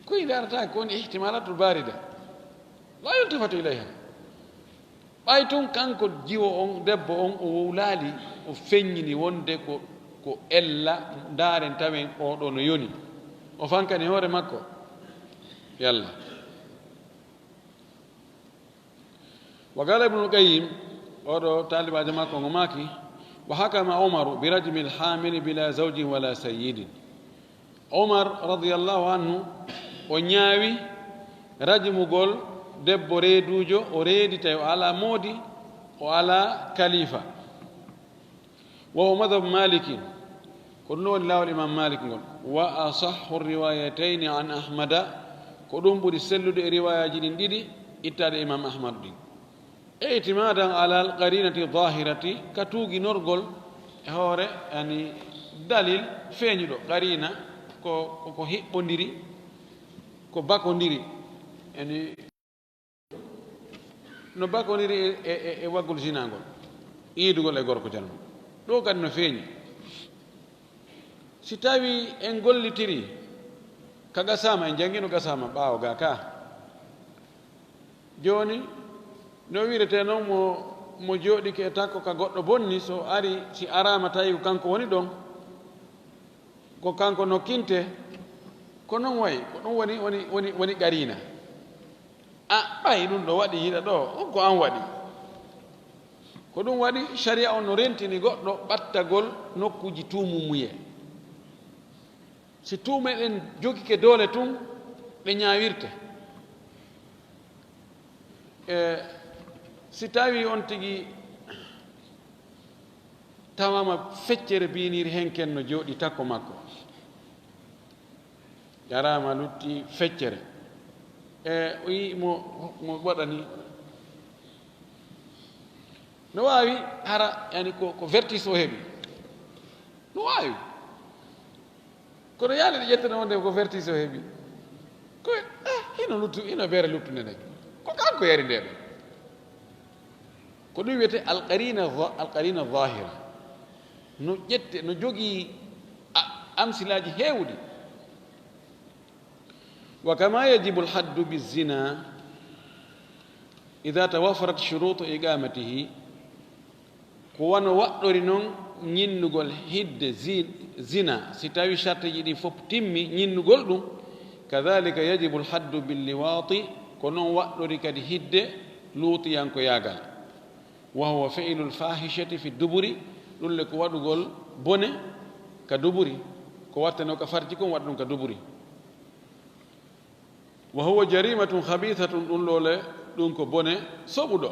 koye darata ko woni ihtimalatul barida la yultafatu ilayha ɓay tun kanko jiwo on debbo on o wowlaali o feññini wonde ko ella ndaaren tawen oɗo no yoni o fankani hoore makko yalla wa qala ibnul qayyim oɗo talibajo makko ngo maaki wa hakama umaru bi rajmi lhamili bila zawjin wala sayyidin umar radiallahu anhu o ñaawi rajmugol debbo reedujo o reedi tawi o ala moodi o ala kalifa wa huwa madhabu malikin ko ɗum woni laawol imam malik ngol wa asahhu riwayatayni an ahmada ko ɗum ɓuri sellude e riwayaji ɗin ɗiɗi ittade imam ahmadu ɗin itimadan ala alqarinati dahirati ka tuuginorgol e hoore ani dalil feeñuɗo qarina ko hiɓɓodiri ko bakodiri ani no bakodiri e waggol sinangol iidugol e gorko jalma ɗo kadi no feeñi si tawi en gollitiri ka gasama en jangino gasama ɓaawo ga ka joni no wirete noon mo jooɗike e takko ka goɗɗo bonni so ari si arama tawi ko kanko woni ɗon ko kanko nokkinte ko noon wayi ko ɗum woni qarina a ɓay ɗum ɗo waɗi yiɗa ɗo on ko an waɗi ko ɗum waɗi sharia on no rentini goɗɗo ɓattagol nokkuji tumumuye si tuumeɗen jogike doole tun ɗe ñawirte si tawi on tigi tawama feccere biniri henken no jooɗi takko makko yarama lutti feccere o yi mo waɗani no wawi hara yani ko vertice o heeɓi no wawi kono yaade ɗe ƴettana wonde ko vertice o heeɓi ko ino beere luttude nde ko kanko yari nde ɗo ko ɗum wiyete alqarina zahira no ƴette no jogii amsilaji heewɗi wa kama yajibu lhaddu bizina ida tawafarat shurutu iqamatihi ko wano waɗɗori noon ñinnugol hidde zina si tawi charte ji ɗi fof timmi ñinnugol ɗum kadhalika yajibu lhaddu billiwati ko noon waɗɗori kadi hidde luutiyanko yaagal wa huwa feilu lfahishati fi duburi ɗum le ko waɗugol bone ka duburi ko wattano ka farji kon waɗa ɗum ka duburi wa huwa jarimatun habithatun ɗum lole ɗum ko bone soɓuɗo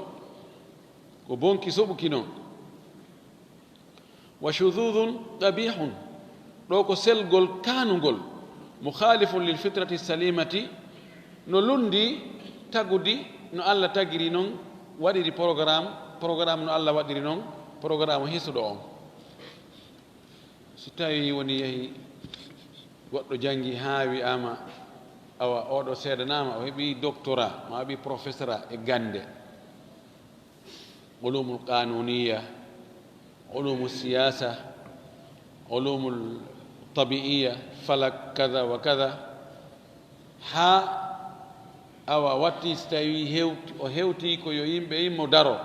ko bonki soɓuki noon wa shududun qabihun ɗo ko selgol kanugol mukhalifun lilfitrati salimati no lundi tagudi no allah tagiri noon waɗiri programme no allah waɗiri noon programme hisuɗo on si tawi woni yehi goɗɗo jangi haa wiyama awa oɗo seedanama o heeɓi doctorat ma waɗi professorat e gande ulumul qanuniya ulumu siyasa ulumul tabiiya falak kada wa kada ha awa watti so tawi o hewti ko yo yimɓe yimmo daro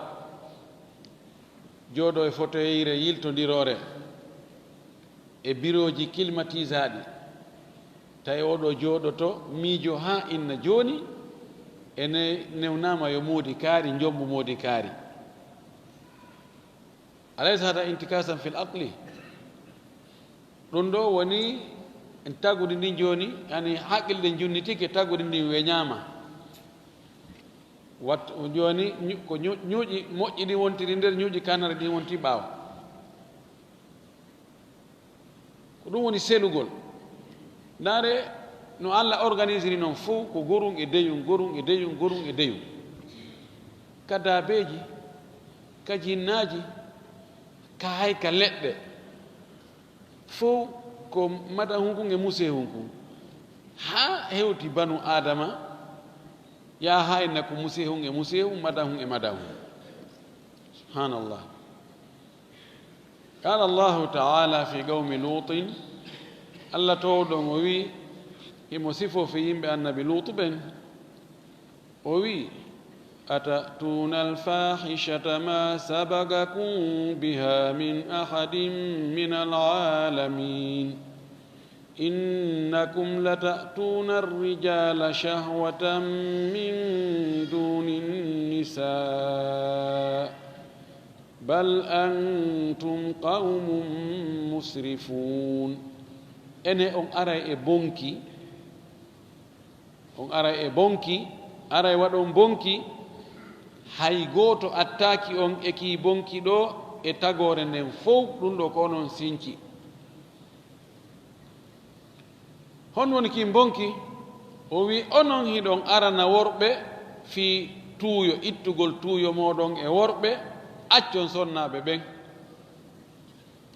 jooɗo e fauteuilre yiltodirore e bureau ji climatisaaɗi tawi oɗo jooɗoto miijo ha inna jooni ene newnama yo moodi kaari jombo moodi kaari alaysa hada intikasan fil aqli ɗum ɗo woni en taggude ndin jooni yani haqqille junnitike taggude ndin weñama wat jooni ko ñuuƴi moƴƴi ɗi wontiri nder ñuuƴi kanare ɗi wonti ɓaawo ko ɗum woni selugol ndaare no allah organise ri noon fof ko gorum e deyum gorum e deyum gorum e deyum ka daabeeji ka jinnaaji ka hay ka leɗɗe fof ko mada hunkun e muse hunkun haa hewti banu adama ya hayna ko musehum e musehum madahum e madahum subhanallah قال الله تعالى في قوم لوط الله تودون وي يمسفو في يمبي النبي لوط بن وي أتأتون الفاحشة ما سبقكم بها من أحد من العالمين إنكم لتأتون الرجال شهوة من دون النساء بل أنتم قوم مسرفون ene on ara e bonki ara e waɗon bonki hay gooto attaaki on e kii bonki ɗo e tagore nden fof ɗum ɗo ko onon sinci hon woni kii bonki o wi onon hiɗon arana worɓe fii tuuyo ittugol tuuyo moɗon e worɓe accon sonnaɓe ɓen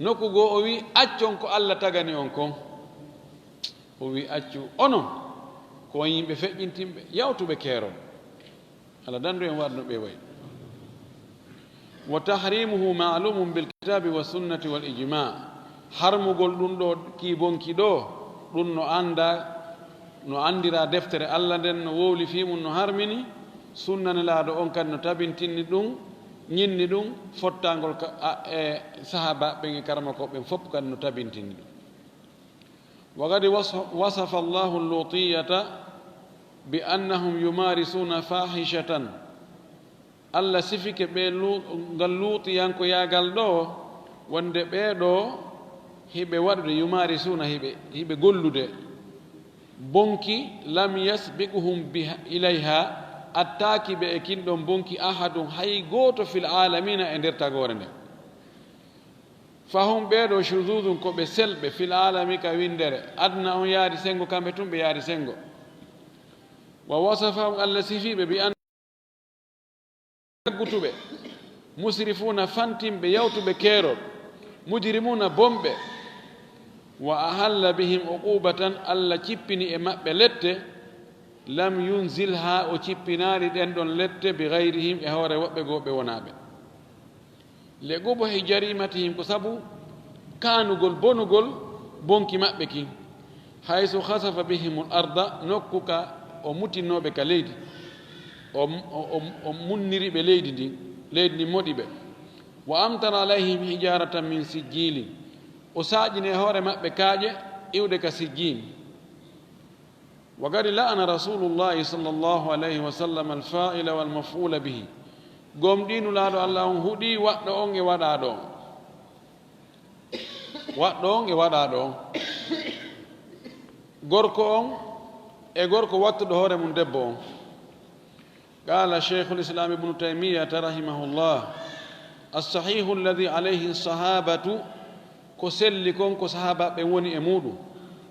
nokku goo o wi accon ko Allah tagani on kon o wi accu onon ko on yimɓe feƴƴintinɓe yawtuɓe keerol ala dandu en waɗno ɓe way wa tahrimuhu ma'lumun bil kitabi wa sunnati wal ijma harmugol ɗum ɗo kiibonki ɗo ɗum no andira deftere Allah nden no wowli fimum no harmini sunnanelaaɗo on kadi no tabintinni ɗum ñinni ɗum fottangol e sahaba ɓen e karama ko ɓen fof kadi no tabintinni ɗum wa gadi wasafa Allahu lutiyata bi annahum yumarisuna fahishatan Allah sifike ɓe ngal luutiyanko yagal ɗo wonde ɓeeɗo hiɓe waɗude yumarisuna hiɓe gollude bonki lam yasbiquhum ilayha attaaki ɓe e kinɗon bonki ahadum hay gooto fil alamina e nder tagore nde fahum ɓeeɗo shududum ko ɓe selɓe fil alami ka windere adna on yaari sengo kamɓe tun ɓe yaari sengo wa wasafahum Allah sifiɓe bi an guttuɓe musrifuna fantimɓe yawtuɓe keerol mujrimuna bomɓe wa ahalla bihim uqubatan Allah cippini e maɓɓe lette lam yunzilha o cippinaari ɗen ɗon lette bi gayrihim e hoore woɓɓe goo ɓe wonaɓe le gubo he jarimatihim ko sabu kaanugol bonugol bonki maɓɓe kin hayso hasafa bihimul arda nokku ka o mutinnoɓe ka leydi o munniri ɓe leydi ndin moɗi ɓe wa amtara alayhim hijaratan min sijjilin o saaƴini e hoore maɓɓe kaaƴe iwde ka sijjin wa gadi la'ana rasulullahi sallllahu alayhi wa sallam alfa'ila walmaf'ula bihi gomɗinulaaɗo Allah on huɗi waɗɗo on e waɗaɗo on gorko on e gorko wattuɗo hoore mum debbo on qala cheikhul islam ibnu taymiyata rahimahullah alsahihu alladi alayhi sahabatu ko selli kon ko sahaba ɓen woni e muɗum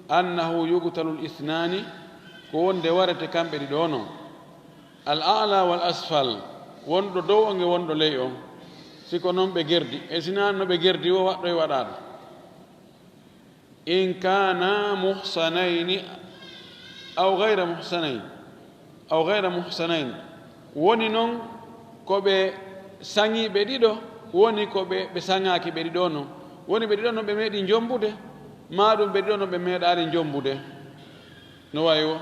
annahu yugtalu lithnani ko wonde warete kamɓe ɗiɗo noon al a'la wal asfal wonɗo dow on e wonɗo ley on siko noon ɓe gerdi e sinani no ɓe gerdi o waɗɗo e waɗaɗo in kana muhsanayni aw gayra muhsanayn woni noon ko ɓe saŋiɓe ɗiɗo woni ko ɓe saŋaki ɓe ɗiɗo noon woni ɓe ɗiɗo noon ɓe meeɗi jombude ma ɗum ɓe ɗiɗo noon ɓe meeɗari jombude no wayi o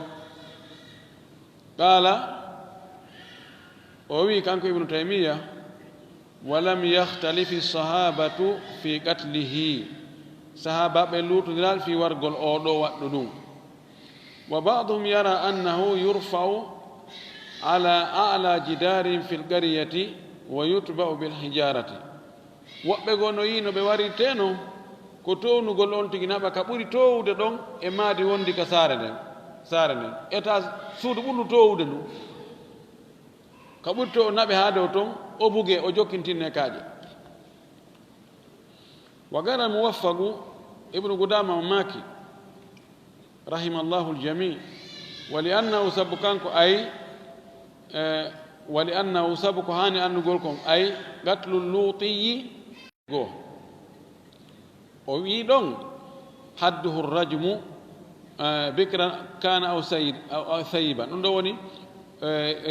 qala o wi kanko ibnu taymiya walam yahtalifi sahabatu fi qatlihi sahaba ɓe luutodiral fi wargol oɗo waɗɗo ɗum wa baduhum yara annahu yurfa'u ala a'la jidarin fi lqaryati wa yutba'u bilhijarati woɓɓe goo no yino ɓe warirteno ko townugol on tigi naɓa ka ɓuri towude ɗon e maadi wondi ka saare nden étage suudu ɓurdu towude ndu ka ɓuri to o naɓe haa dow toon o buge o jokkintinne kaaƴe wa gara muwaffagu ibnu gudama o maaki rahimallahu ljami wa li annahu sabu kanko ay wa li annahu sabu ko haani annugol kon ay gatlu luutiyi goo o wii ɗon hadduhu rajmu bikran kana aw sayiban ɗum ɗo woni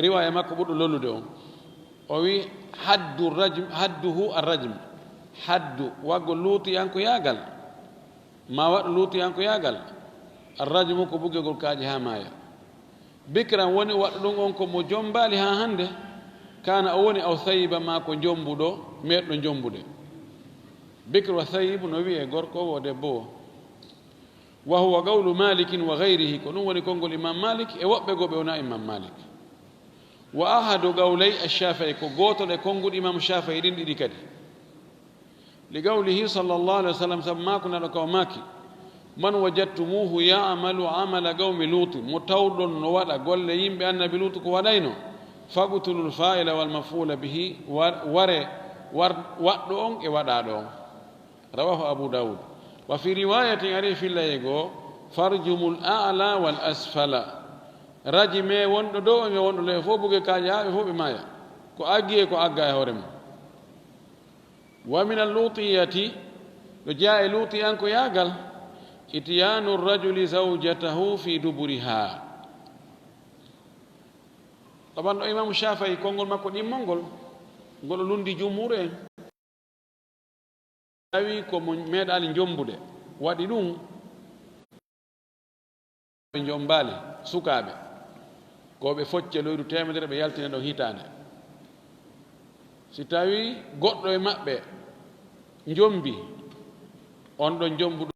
riwaya makko ɓurɗo lollude on o wi hadduhu arrajm haddu waggo luutiyankoyagal ma waɗu luutiyankoyagal arrajmu ko buggegol kaaƴe ha maaya bikran woni waɗu ɗum on ko mo jombaali ha hannde kana o woni aw thayiba ma ko jombuɗo meɗɗo jombude bikre wa thayib no wiye gorko wo debbo o wa huwa qawlu malikin wa gayrihi ko ɗum woni konngol imam malik e woɓɓe goo ɓe wona imam malik wa ahadu qawlay alshafii ko gootol e konnguɗo imam shafii ɗin ɗiɗi kadi li qawlihi sallllahu alih wa sallam sabu maako naɗo kaw maaki man wajadtumuhu yamalu amala qawmi luutin mo tawɗon no waɗa golle yimɓe annabi luutu ko waɗayno faqtulu lfa'ila walmafula bihi ware waɗɗo on e waɗaɗo on rawahu abu daoud wa fi riwayatin ari fillaye goo farjumul a'la wal asfala raji me wonɗo dow e wonɗo le fof buge kaaje ha ɓe fof ɓe maaya ko aggi e ko agga e hoore mum wa min allutiyati ɗo jeeya e luutiyanko yaagal ityanu rajuli zawjatahu fi duburiha ɗaɓanɗo imamu shafii konngol makko ɗimmol ngol ngol lundi jumhur en tawi komo meeɗali jombude waɗi ɗum ɓe jombaali sukaaɓe ko ɓe focce loyru temedere ɓe yaltina ɗon hitaande si tawi goɗɗo e maɓɓe jombi on ɗon jombuɗo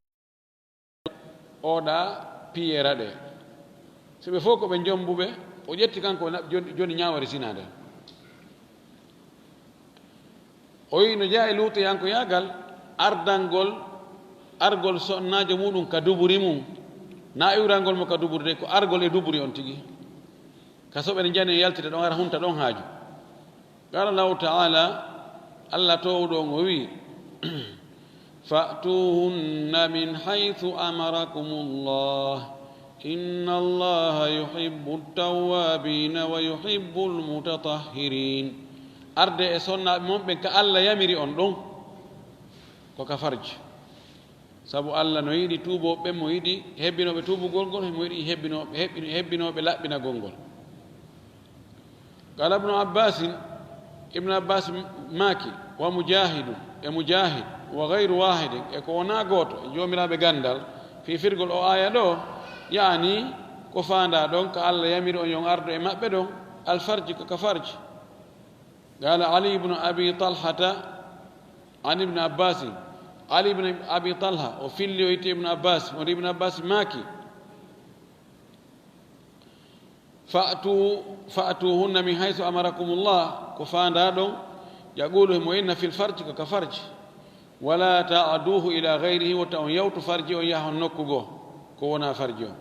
oɗa piyera ɗe so ɓe fof ko ɓe jombuɓe o ƴetti kanko joni ñawari sinade o wi no jeeya e luutoyanko yaagal argol sonnajo muɗum ka duburi mum na iwrangol mo ka duburi de ko argol e duburi on tigi ka soɓene jani yaltide ɗon ara hunta ɗon haaju qala llahu taala allah towɗon o wi fa'tuhunna min haythu amarakum llah inna allaha yuhibbu ttawabina wa yuhibbu lmutatahhirin arde e sonnaɓe mon ɓen ka allah yamiri on ɗon koka farji sabu allah no yiɗi tuuboɓe mo yiɗi hebbinoɓe tuubugol ngol mo yiɗi hebbinoɓe laɓɓinagol ngol qala ibnu abbas maaki wa mujahidu e mujahid wa gayru wahidin e ko wona gooto e joomiraɓe gandal fifirgol o aya ɗo yaani ko faanda ɗon ko allah yamiri on yon ardo e maɓɓe ɗon alfarji koka farji qala ali ibnu abi talhata an ibne abbasi ali ibne abi talha o filli o yitti ibnu abbas woni ibnu abbas maaki fa'tuhunna min haythu amarakum llah ko faanda ɗon yaqulu mo inna fi lfarji koka farji wala ta'aduhu ila gayrihi wotta on yawtu farji on yaha on nokku goo ko wona farji on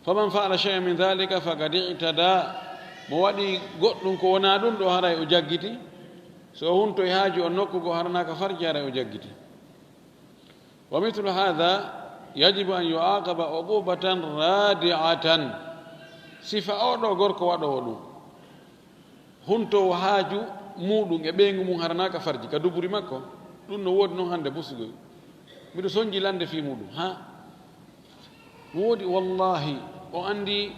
faman fa'ala shay'an min dhalika faqad i'tada mo waɗi goɗɗum ko wona ɗum ɗo haray o jaggiti so hunto e haaju on nokku goo haranaka farji haray o jaggiti wa mithlu hadha yajibu an yu'aqaba uqubatan radi'atan sifa oɗo gorko waɗowo ɗum huntowo haaju muɗum e ɓeygu mum haranaka farji ka duburi makko ɗum no woodi noon hannde busugoy mbiɗo soñji lande fi muɗum ha woodi wallahi o anndi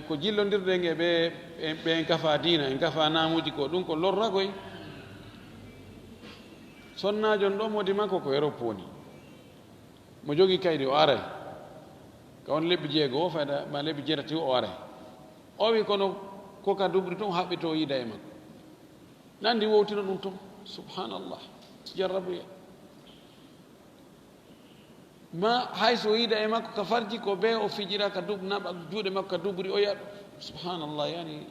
ko jillondirden e ɓe en kafa diina en kafa namuji ko ɗum ko lorragoy sonnajon ɗo modi makko ko Europe woni mo jogii kaydi o aray ka on lebbi jeego o fayda ma lebbi jeetati o aray o wi kono koka dubri toon haɓɓito yiida e makko nandi wowtino ɗum toon subhanallah jarrabuya ma hayso yiida e makko ka farji ko be o fijira ka naɓa juuɗe makko ka dubri o yaɗo subhanallah yani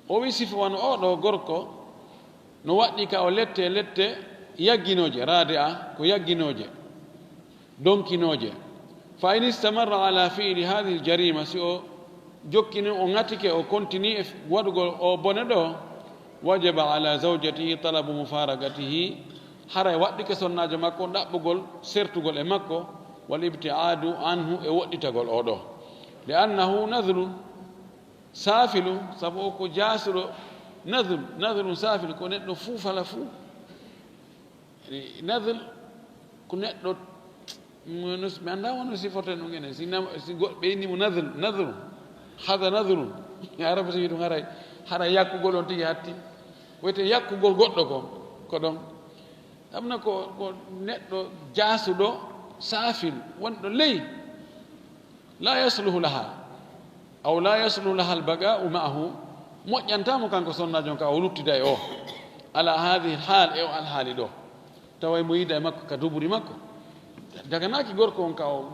o wi sifa wano oɗo gorko no waɗɗi ka o lette yagginoje raade a ko yagginoje donkinoje fa in istamarra ala fiili hadihi ljarima si o jokkini o ŋatike o continue e waɗugol o bone ɗo wajaba ala zawjatihi talabu mufaragatihi haray waɗɗike sonnajo makko ɗaɓɓugol sertugol e makko wal ibtiadu anhu e woɗɗitagol oɗo li annahu nadru saafilu sabu o ko jaasuɗo nadru saafilu ko neɗɗo fuu fala fuu nadre ko neɗɗo mi annda wono sifoten ɗum enen si goɗɗo ɓe innimo nadru hada nadru arabe so wi ɗum haray yakkugol on tigi hatti wiyete yakkugol goɗɗo ko ko ɗon amna ko neɗɗo jaasuɗo saafil wonɗo ley la yasluhu laha aw la yasluhu laha albaga'u ma'ahu moƴƴantamo kanko sonnajo ka o luttida e o ala hadihi hal e o alhaali ɗo tawa mo yida e makko ka duburi makko daganaki gorko on ka o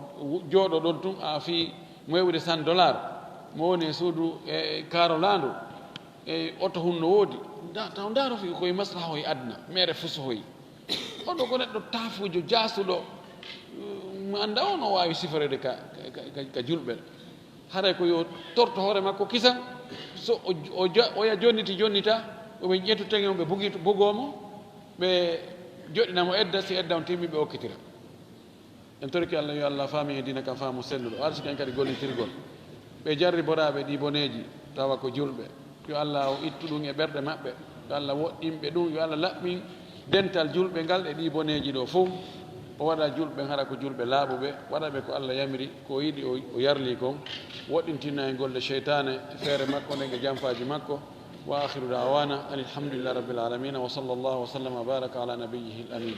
jooɗo ɗon tun a fi mo yewde $100 mo woni e suudu e karolandu e oto hunno woodi taw ndaaro fi koye maslaha hoye adna mere fusohoyi oɗo ko neɗɗo taafujo jaasuɗo mi annda on o waawi siforede ka julɓe haray ko yo torto hoore makko kisan so oya jonnita oɓe ƴettu tege on ɓe bugomo ɓe joɗɗinamo edda si edda on timmi ɓe okkitira en toriki allah yo allah faami e dina kam faamu selluɗo arsi ken kadi gollitirgol ɓe jarri boɗaɓe ɗi boneji tawa ko julɓe yo allah o ittu ɗum e ɓerɗe maɓɓe yo allah woɗɗinɓe ɗum yo allah laɓɓin dental julɓe ngal e ɗi boneji ɗo fof o waɗa julɓe hara ko julɓe laaɓuɓe waɗaɓe ko allah yamiri ko yiɗi o yarli kon woɗɗintinna e golle cheytane feere makko nden e janfaji makko wa akhiru dawana an alhamdulillah rabbil alamina wa sallallahu wa sallam wa baraka ala nabiyihi l amin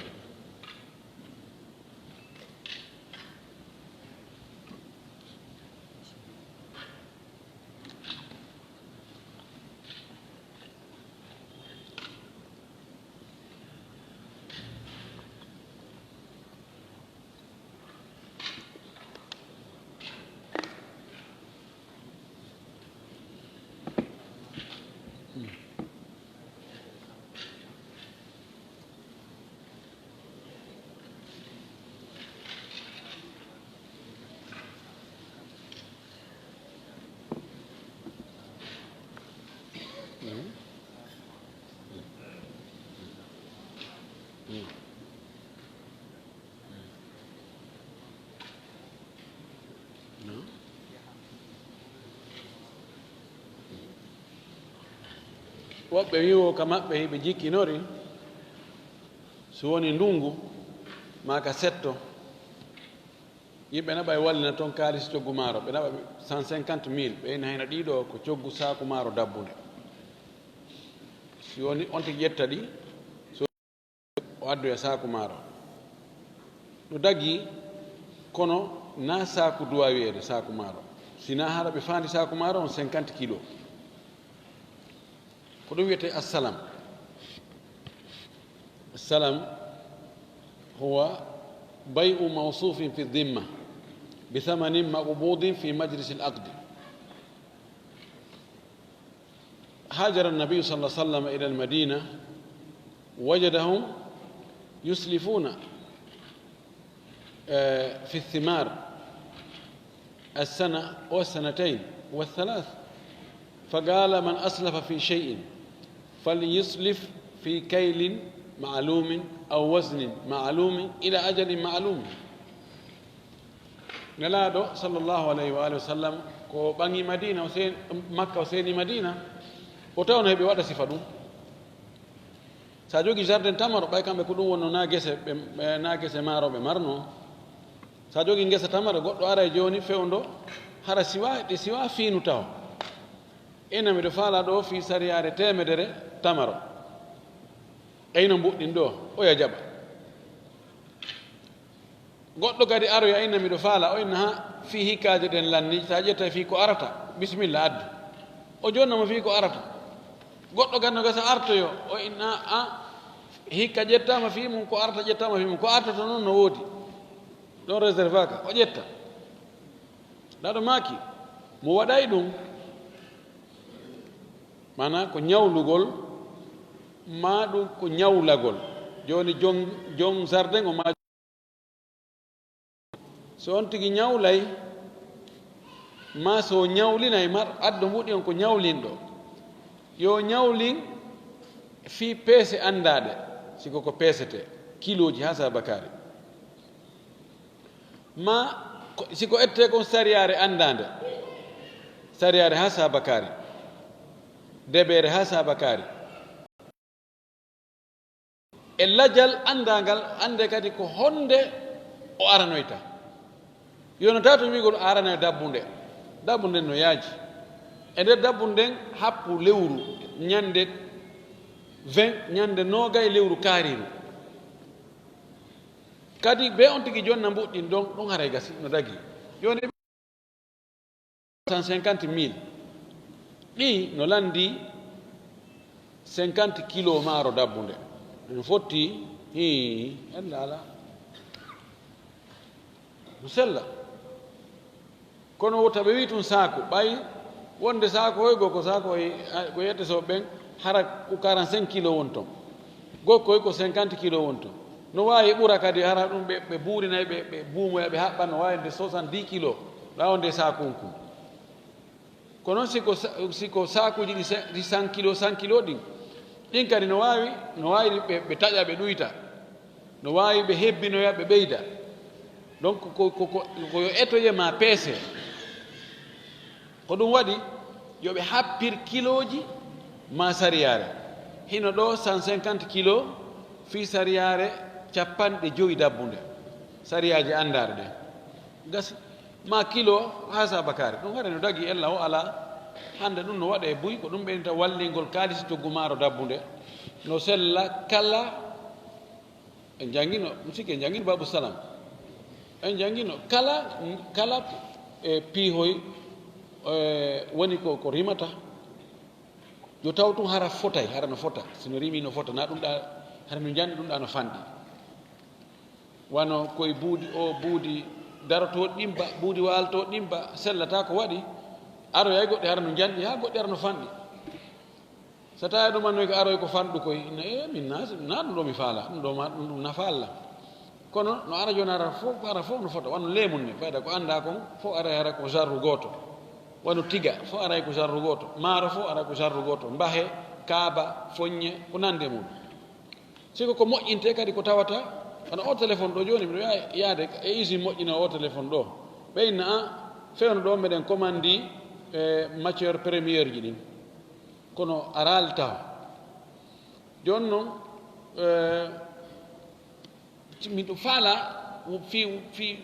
woɓɓe wiwo ka maɓɓe hiɓe jikkinori so woni ndungu ma ka setto yimɓe naɓa e wallina toon kaalis coggu maaro ɓe naɓa 150 000 ɓe ina hayno ɗiɗo ko coggu saaku maaro dabbunde si woni on tigi ƴetta ɗi so o addu e saaku maaro ɗo dagi kono na saaku duwa wiyeede saaku maaro sina hara ɓe faandi saaku maaro on 50 kilos ko ɗum wiyete assalam assalam huwa bay'u mawsufin fi dhimma bithamanin maqbudin fi majlis al-aqd هاجر النبي صلى الله عليه وسلم إلى المدينة وجدهم يسلفون في الثمار السنة والسنتين والثلاث فقال من أسلف في شيء فليسلف في كيل معلوم أو وزن معلوم إلى أجل معلوم نلادو صلى الله عليه وآله وسلم ko ɓangi madina o sen makka o seeni madina o tawno heɓe waɗa sifa ɗum sa jogi jardin tamaro ɓay kamɓe ko ɗum wonno na gese maaroɓe marno sa jogi gesa tamaro goɗɗo ara e joni fewndo hara ɗi siwa fiinu taw ina miɗo faala ɗo fi sariyare temedere tamaro eyno mbuɗɗin ɗo oya jaɓa goɗɗo kadi aroya inna miɗo faala o inna ha fi hikkaji ɗen lanni sa ƴetta fi ko arata bisimilla addu o jonnamo fi ko arata goɗɗo kadi no gasa artoyo o inna a hikka ƴettama fi mum ko arata ƴettama fi mum ko artata noon no woodi ɗon réserve ka o ƴetta ɗaɗo maaki mo waɗay ɗum mana ko ñawlugol ma ɗum ko ñawlagol joni jom jardin o ma so on tigi ñawlay ma so ñawlinay mar addo mbuɗi on ko ñawlinɗo yo ñawlin fi peese andade siko ko peesete kiloji ha sabakari ma siko ette kon sariyare andade sariyare ha sabakari deɓere ha sabakari e lajal andagal ande kadi ko honde o aranoyta yono tato wigol arana dabbu nden no yaaji e nder dabbu nden happu lewru ñande 20 ñande noogay lewru kaariru kadi be on tigi jonna mbuɗɗin ɗon haray gasi no dagi joni 150 000 ɗi no landi 50 kilo maaro dabbunde no fotti ella ala no sella kono wota ɓe wi tun saako ɓay wonde saako hoygo ko saako ko yette so ɓen hara ko 45 kilo won ton gokkoy ko 50 kilo won ton no wawi ɓura kadi hara ɗum ɓe buurinayi ɓe buumoya ɓe haɓɓa no wawi nde 70 kilo ɗawonde sakunkum kono siko sakuji ɗi 100 kilo ɗin kadi no wawi ɓe taƴa ɓe ɗuyta no wawi ɓe hebbinoya ɓe ɓeyda donc ko yo etoye ma peese ko ɗum waɗi yoɓe happir kiloji ma sariyare hino ɗo 150 kilo fi sariyare 50 dabbunde sariyaji andare ɗe gasi ma kilo hasa bakari ɗum waɗa no dagi ella o ala hande ɗum no waɗa e buy ko ɗum ɓeynta wallingol kaalisi coggu maaro dabbunde no sella kala en jangino ɗum sikki en jangino babou salam en jangino kala e piihoy woni ko rimata yo taw tum hara fotay hara no fota sino rimi no fota na ɗum ɗa hara no janɗi ɗum ɗa no fanɗi wano koye buudi o buudi daroto ɗimba buudi walto ɗimba sellata ko waɗi aroya goɗɗe hara no janɗi ha goɗɗe hara no fanɗi so tawi ɗumannoy ko aroy ko fanɗu koy min na ɗum ɗo mi faala ɗum ɗo ma ɗum nafa Allah kono no ara joni hara fof no fota wano lemun ne fayda ko anda kon fof ara hara ko jarru goto wano tiga fof aray ko jarru goto maaro fof ara ko jarru goto mbahe kaaba foññe ko nande mum siko ko moƴƴinte kadi ko tawata kono o téléphone ɗo joni miɗo yaade e usine moƴƴina o téléphone ɗo ɓeyna fewno ɗo meɗen commandi matiére premiére ji ɗin kono aral taw joni noon miɗo faala fi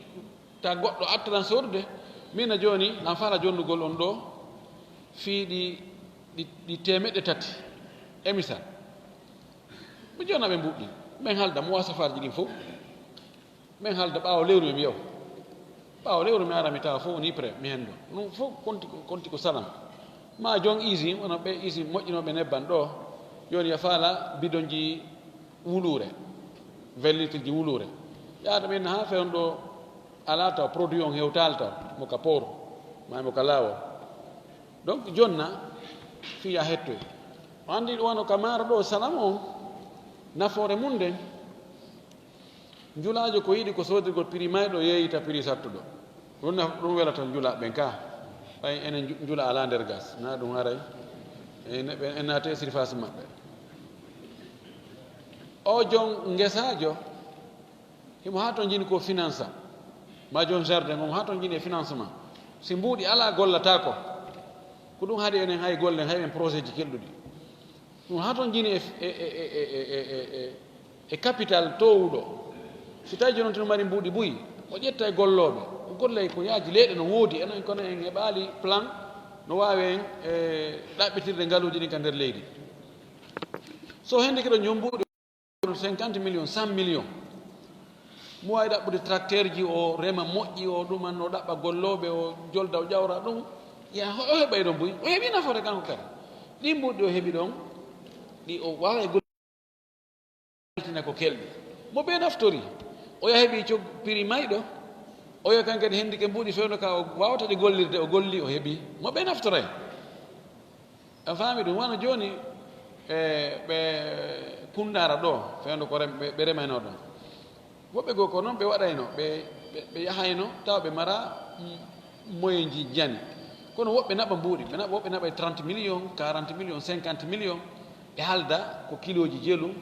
ta goɗɗo attan sorde mina joni nan faala jonnugol on ɗo fii ɗi 300 émisal mi jona ɓe mbuɗɗi min halda mo wasafarji ɗin fof min halda ɓaawo lewru mi yaw ɓaawo lewru mi ara mi tawa fof woni pré mi hen ɗo ɗum fof konti ko salam ma jon usine wono ɓe usine moƴƴinoɓe nebban ɗo joni ya faala bidon ji wulure 20 litres ji wulure yaada ɓen ha fewn ɗo ala taw produit on hewtal taw moka port ma moka laawol donc jonna fiya hettoy o andi ɗo wano ka maaro ɗo salam on nafoore mum nden njulajo ko yiɗi ko sodirgol prix mayɗo yeeyita prix sattuɗo ɗum welata njula ɓen ka ɓay enen njula ala nder gas na ɗum haray en naate surface maɓɓe o jon ngesajo himo ha toon jini ko finance ma jon jardin momo ha toon jini e financement si mbuuɗi ala gollata ko ɗum haade enen hay gollen hay en projet ji kelɗuɗi ɗum ha toon jini e capital towuɗo si tawi joni tino mari mbuuɗi buyi o ƴetta e gollooɓe o golla ko yaaji leyɗe no woodi enen kono en heɓaali plan no waawi en ɗaɓɓitirde ngaluuji ɗin ka nder leydi so hende keɗo ñombuuɗi 50 millions 100 millions mo wawi ɗaɓɓude tracteur ji o rema moƴƴi o ɗuman o ɗaɓɓa gollooɓe o jolda o ƴawra ɗum ya o heɓay ɗon buyi o heɓi nafoore kanko kadi ɗin mbuɗɗi o heɓi ɗon ɗi o wawa e goltina ko kelɗi mo ɓe naftori o yaha heɓi prix mayɗo o yo kankadi hendi ke mbuɗi fewno ka o wawata ɗi gollirde o golli o heɓi mo ɓe naftoray a faami ɗum wano joni ɓe kundara ɗo fewno ko ɓe remayno ɗon woɓɓe goo ko noon ɓe waɗayno ɓe yahayno tawa ɓe mara moyen ji jani kono woɓɓe naɓa mbuuɗi woɓɓe naɓa 30 millions 40 millions 50 millions e halda ko kiloji jeelu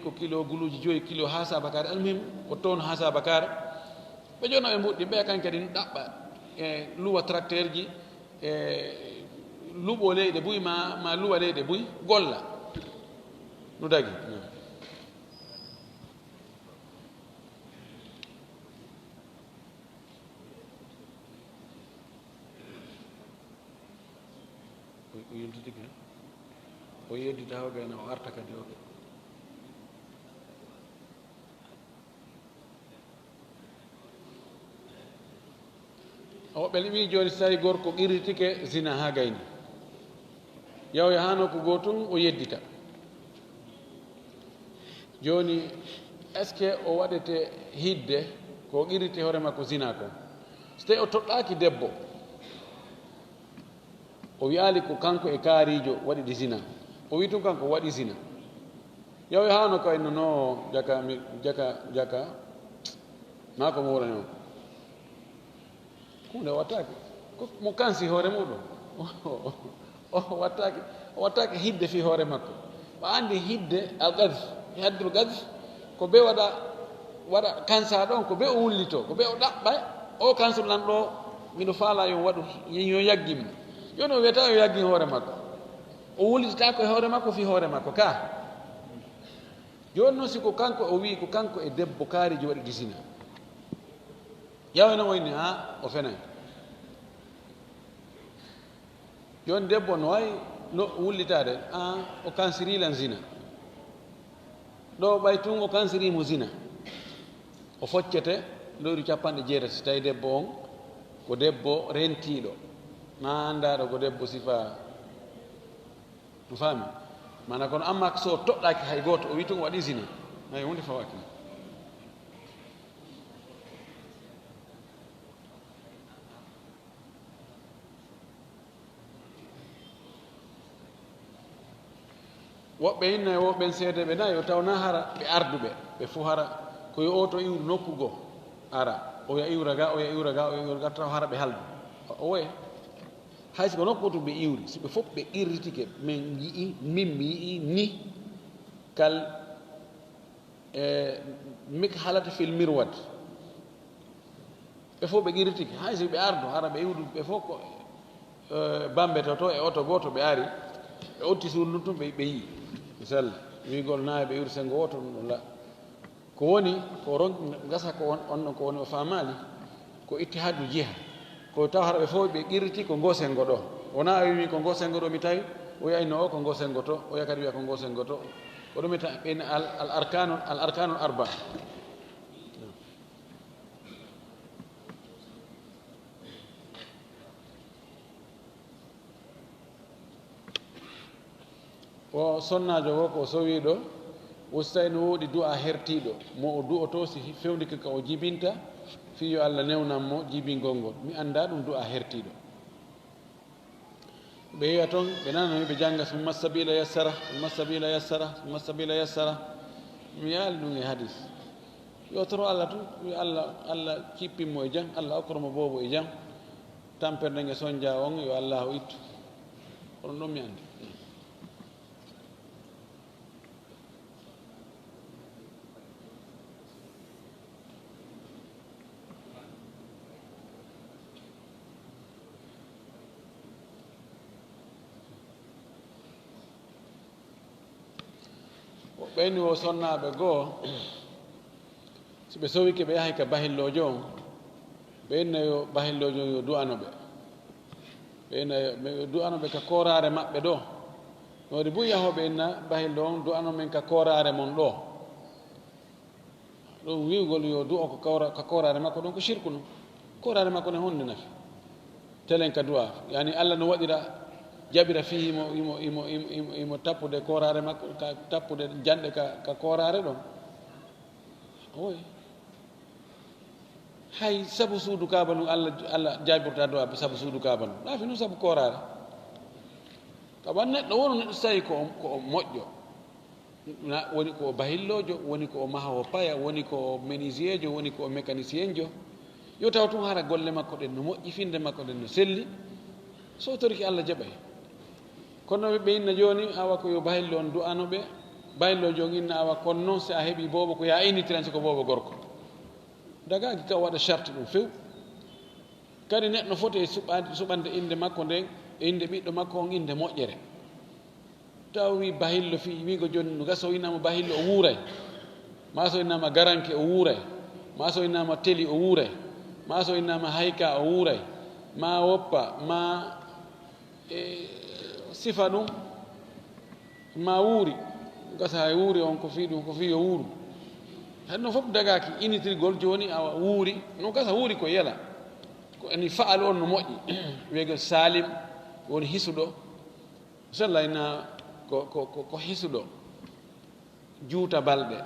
ko kilo guluji 5 kilo ha sabakare almuhim ko toon ha sabakare ɓe joni naɓe mbuuɗɗi ɓe kan kadi ɗaɓɓa e luwa tracteur ji e luɓo leyɗe buy ma luwa leyɗe buy golla no dagi o yeddita hoɓe ene o arta kadi oɓe woɓɓe liɓi joni so tawi gorko qirritike zina ha gayni yawya hano ko gotum o yeddita joni est ce que o waɗete hidde ko qirrite hoore makko zina ko so tawi o toɗɗaki debbo o wiyali ko kanko e kaarijo waɗiɗi zina o wi tun kanko waɗi zina yawya hano ko enno no jaka ma ko mo wurani on hunde wattake mo kansi hoore muɗum o wattake hidde fi hoore makko o andi hidde algadf haddul gadf ko be waɗa kansa ɗon ko be o wullito ko be o ɗaɓɓa o kansul nan ɗo miɗo faala yo waɗu yo yaggimmo joni o wiyata yo yaggi hoore makko o wullitata ko e hoore makko fi hoore makko ka joni noon siko kanko o wi ko kanko e debbo kaarijo waɗi disina yawena woyni ha o fenay joni debbo no wawi no wullitade o kansirilan zina ɗo ɓay tun o kansirimo zina o foccete lewru 90 so tawi debbo on ko debbo rentiɗo ma andaɗo ko debbo sifa no faami mana kono amma so toɗɗaki hay goto o wi tun waɗi zina ay hunde fawaki woɓɓe inna e woɓɓen seede ɓe nayi o tawna hara ɓe arduɓe ɓe fof hara koyo o to iwru nokkugo ara oya iwra ga oya iwra ga oya iwra ga taw hara ɓe haldu o woye hay siko nokku to ɓe iwri si ɓe fof ɓe qirritike min yii min mi yii ni kal mik halata fil mirwad ɓe fof ɓe qirritike hay si ɓe ardu hara ɓe iwru ɓe fof ko bambe to e oto goto ɓe ari ɓe otti suudu tun ɓe yii misalla wigol naawe ɓe iwri sengo woto ɗum la ko woni ko ron gasa ko on ɗon ko woni o famali ko ittihadu jiha ko taw hara ɓe fof ɓe qirriti ko ngo sengo ɗo wona o wimi ko ngo sengo ɗo mi tawi o yayno o ko ngo sengo to o yakadi wiya ko ngo sengo to ko ɗum ita ɓen al arkanul arba o sonnajo wo ko sowi ɗo wosi tawi no woodi du'a hertiɗo mo o du'oto si fewndike ka o jibinta fi yo Allah newnan mo jibingol ngol mi anda ɗum du'a hertiɗo ɓe yiya toon ɓe nanani ɓe janga summa sabila yassara summa sabila yassara summa sabila yassara mi yaali ɗum e hadis yo toro Allah tun wi Allah cippinmo e jam Allah okkoromo boobo e jam tamperde nge sonja on yo Allah o ittu oɗon ɗon mi andi ɓeyni o sonnaɓe goo so ɓe sowike ɓe yahay ka bahillojo on ɓeyna yo bahillojo on yo du'ano ɓe ɓeyna yo du'ano ɓe ka korare maɓɓe ɗo noode bu yahoɓe inna bahillo on du'ano men ka korare mon ɗo ɗum wiwgol yo du'o ka korare makko ɗon ko shirku ɗum korare makko ne honde nafi telen ka du'a yani Allah no waɗira jaɓira fi imo tappude korare makko ka tappude janɗe ka korare ɗon oy hay sabu suudu kaaba nu Allah jaɓirta do sabu suudu kaaba nu ɗafi nu sabu korare kaɓan neɗɗo wono neɗɗo so tawi ko o moƴƴo woni ko o bahillojo woni ko o mahawo paya woni ko o ménisier jo woni ko o mécanicien jo yo taw tun hara golle makko ɗen no moƴƴi finde makko ɗen no selli so toriki Allah jaɓay kono ɓe inna joni awa ko yo bahillo on du'ano ɓe bahillo jo inna awa kono noon si a heeɓi boobo ko ya initiran siko boobo gorko dagaki ka waɗa charte ɗum few kadi neɗɗo foti e suɓande inde makko nden inde ɓiɗɗo makko on inde moƴƴere taw wi bahillo fi wigo joni no gasa o innama bahillo o wuuray ma so innama garanke o wuuray ma so innama teli o wuuray ma so innama hayka o wuuray ma woppa ma sifa ɗum ma wuuri gasa e wuuri on ko fii ɗum ko fii yo wuuru henno fof dagaki initirgol joni a wuuri no gasa wuuri ko yela ko eni faal on no moƴƴi wiyegol salim woni hisuɗo sella ina ko hisuɗo juuta balɗe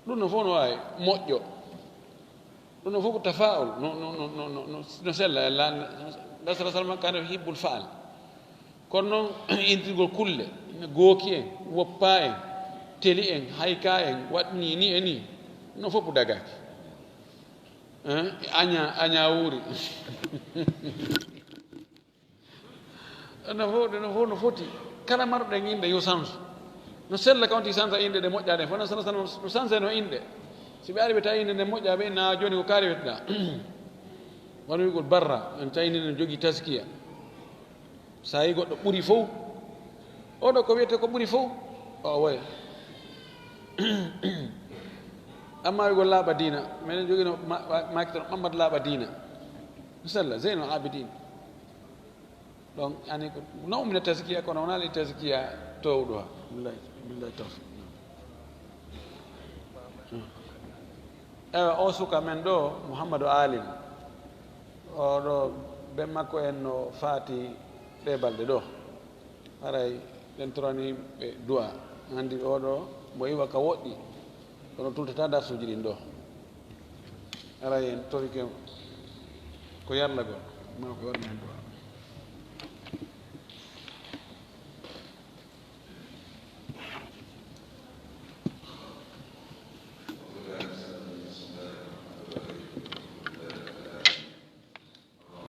ɗum no fof no wawi moƴƴo ɗum no fof ko tafaul no sella nasara salma kane hibbul faal kono noon intirgol kulle ina gooki en woppa en teli en hayka en waɗni ni e ni no fof dagaki aña wuuri no fof no foti kala marɗen inde yo sansu no sella kawti sansa inde ɗe moƴƴaɗe fof no sanse no inde si ɓe ari ɓe tawi inde nde moƴƴaɓe na joni ko kaari wetɗa wano wigol barra en tawi inde ne jogui taskiya sa yi goɗɗo ɓuuri fof oɗo ko wiyete ko ɓuuri fof o way amma wigol laaɓa dina minen joguino makitono mamadou laaɓa dina no sella zeynul abidine donc ani ko nawmina taskiya kono wonali taskiya towɗo ha billahi tawfiq ewa o suka men ɗo mouhamadou alim oɗo ɓe makko en no faati ɗe balɗe ɗo haray ɗen torani ɓe du'a andi oɗo mo iwa ka woɗɗi kono tultata darsuji ɗin ɗo aray en torike ko yarlagol ma ko waɗmen du'a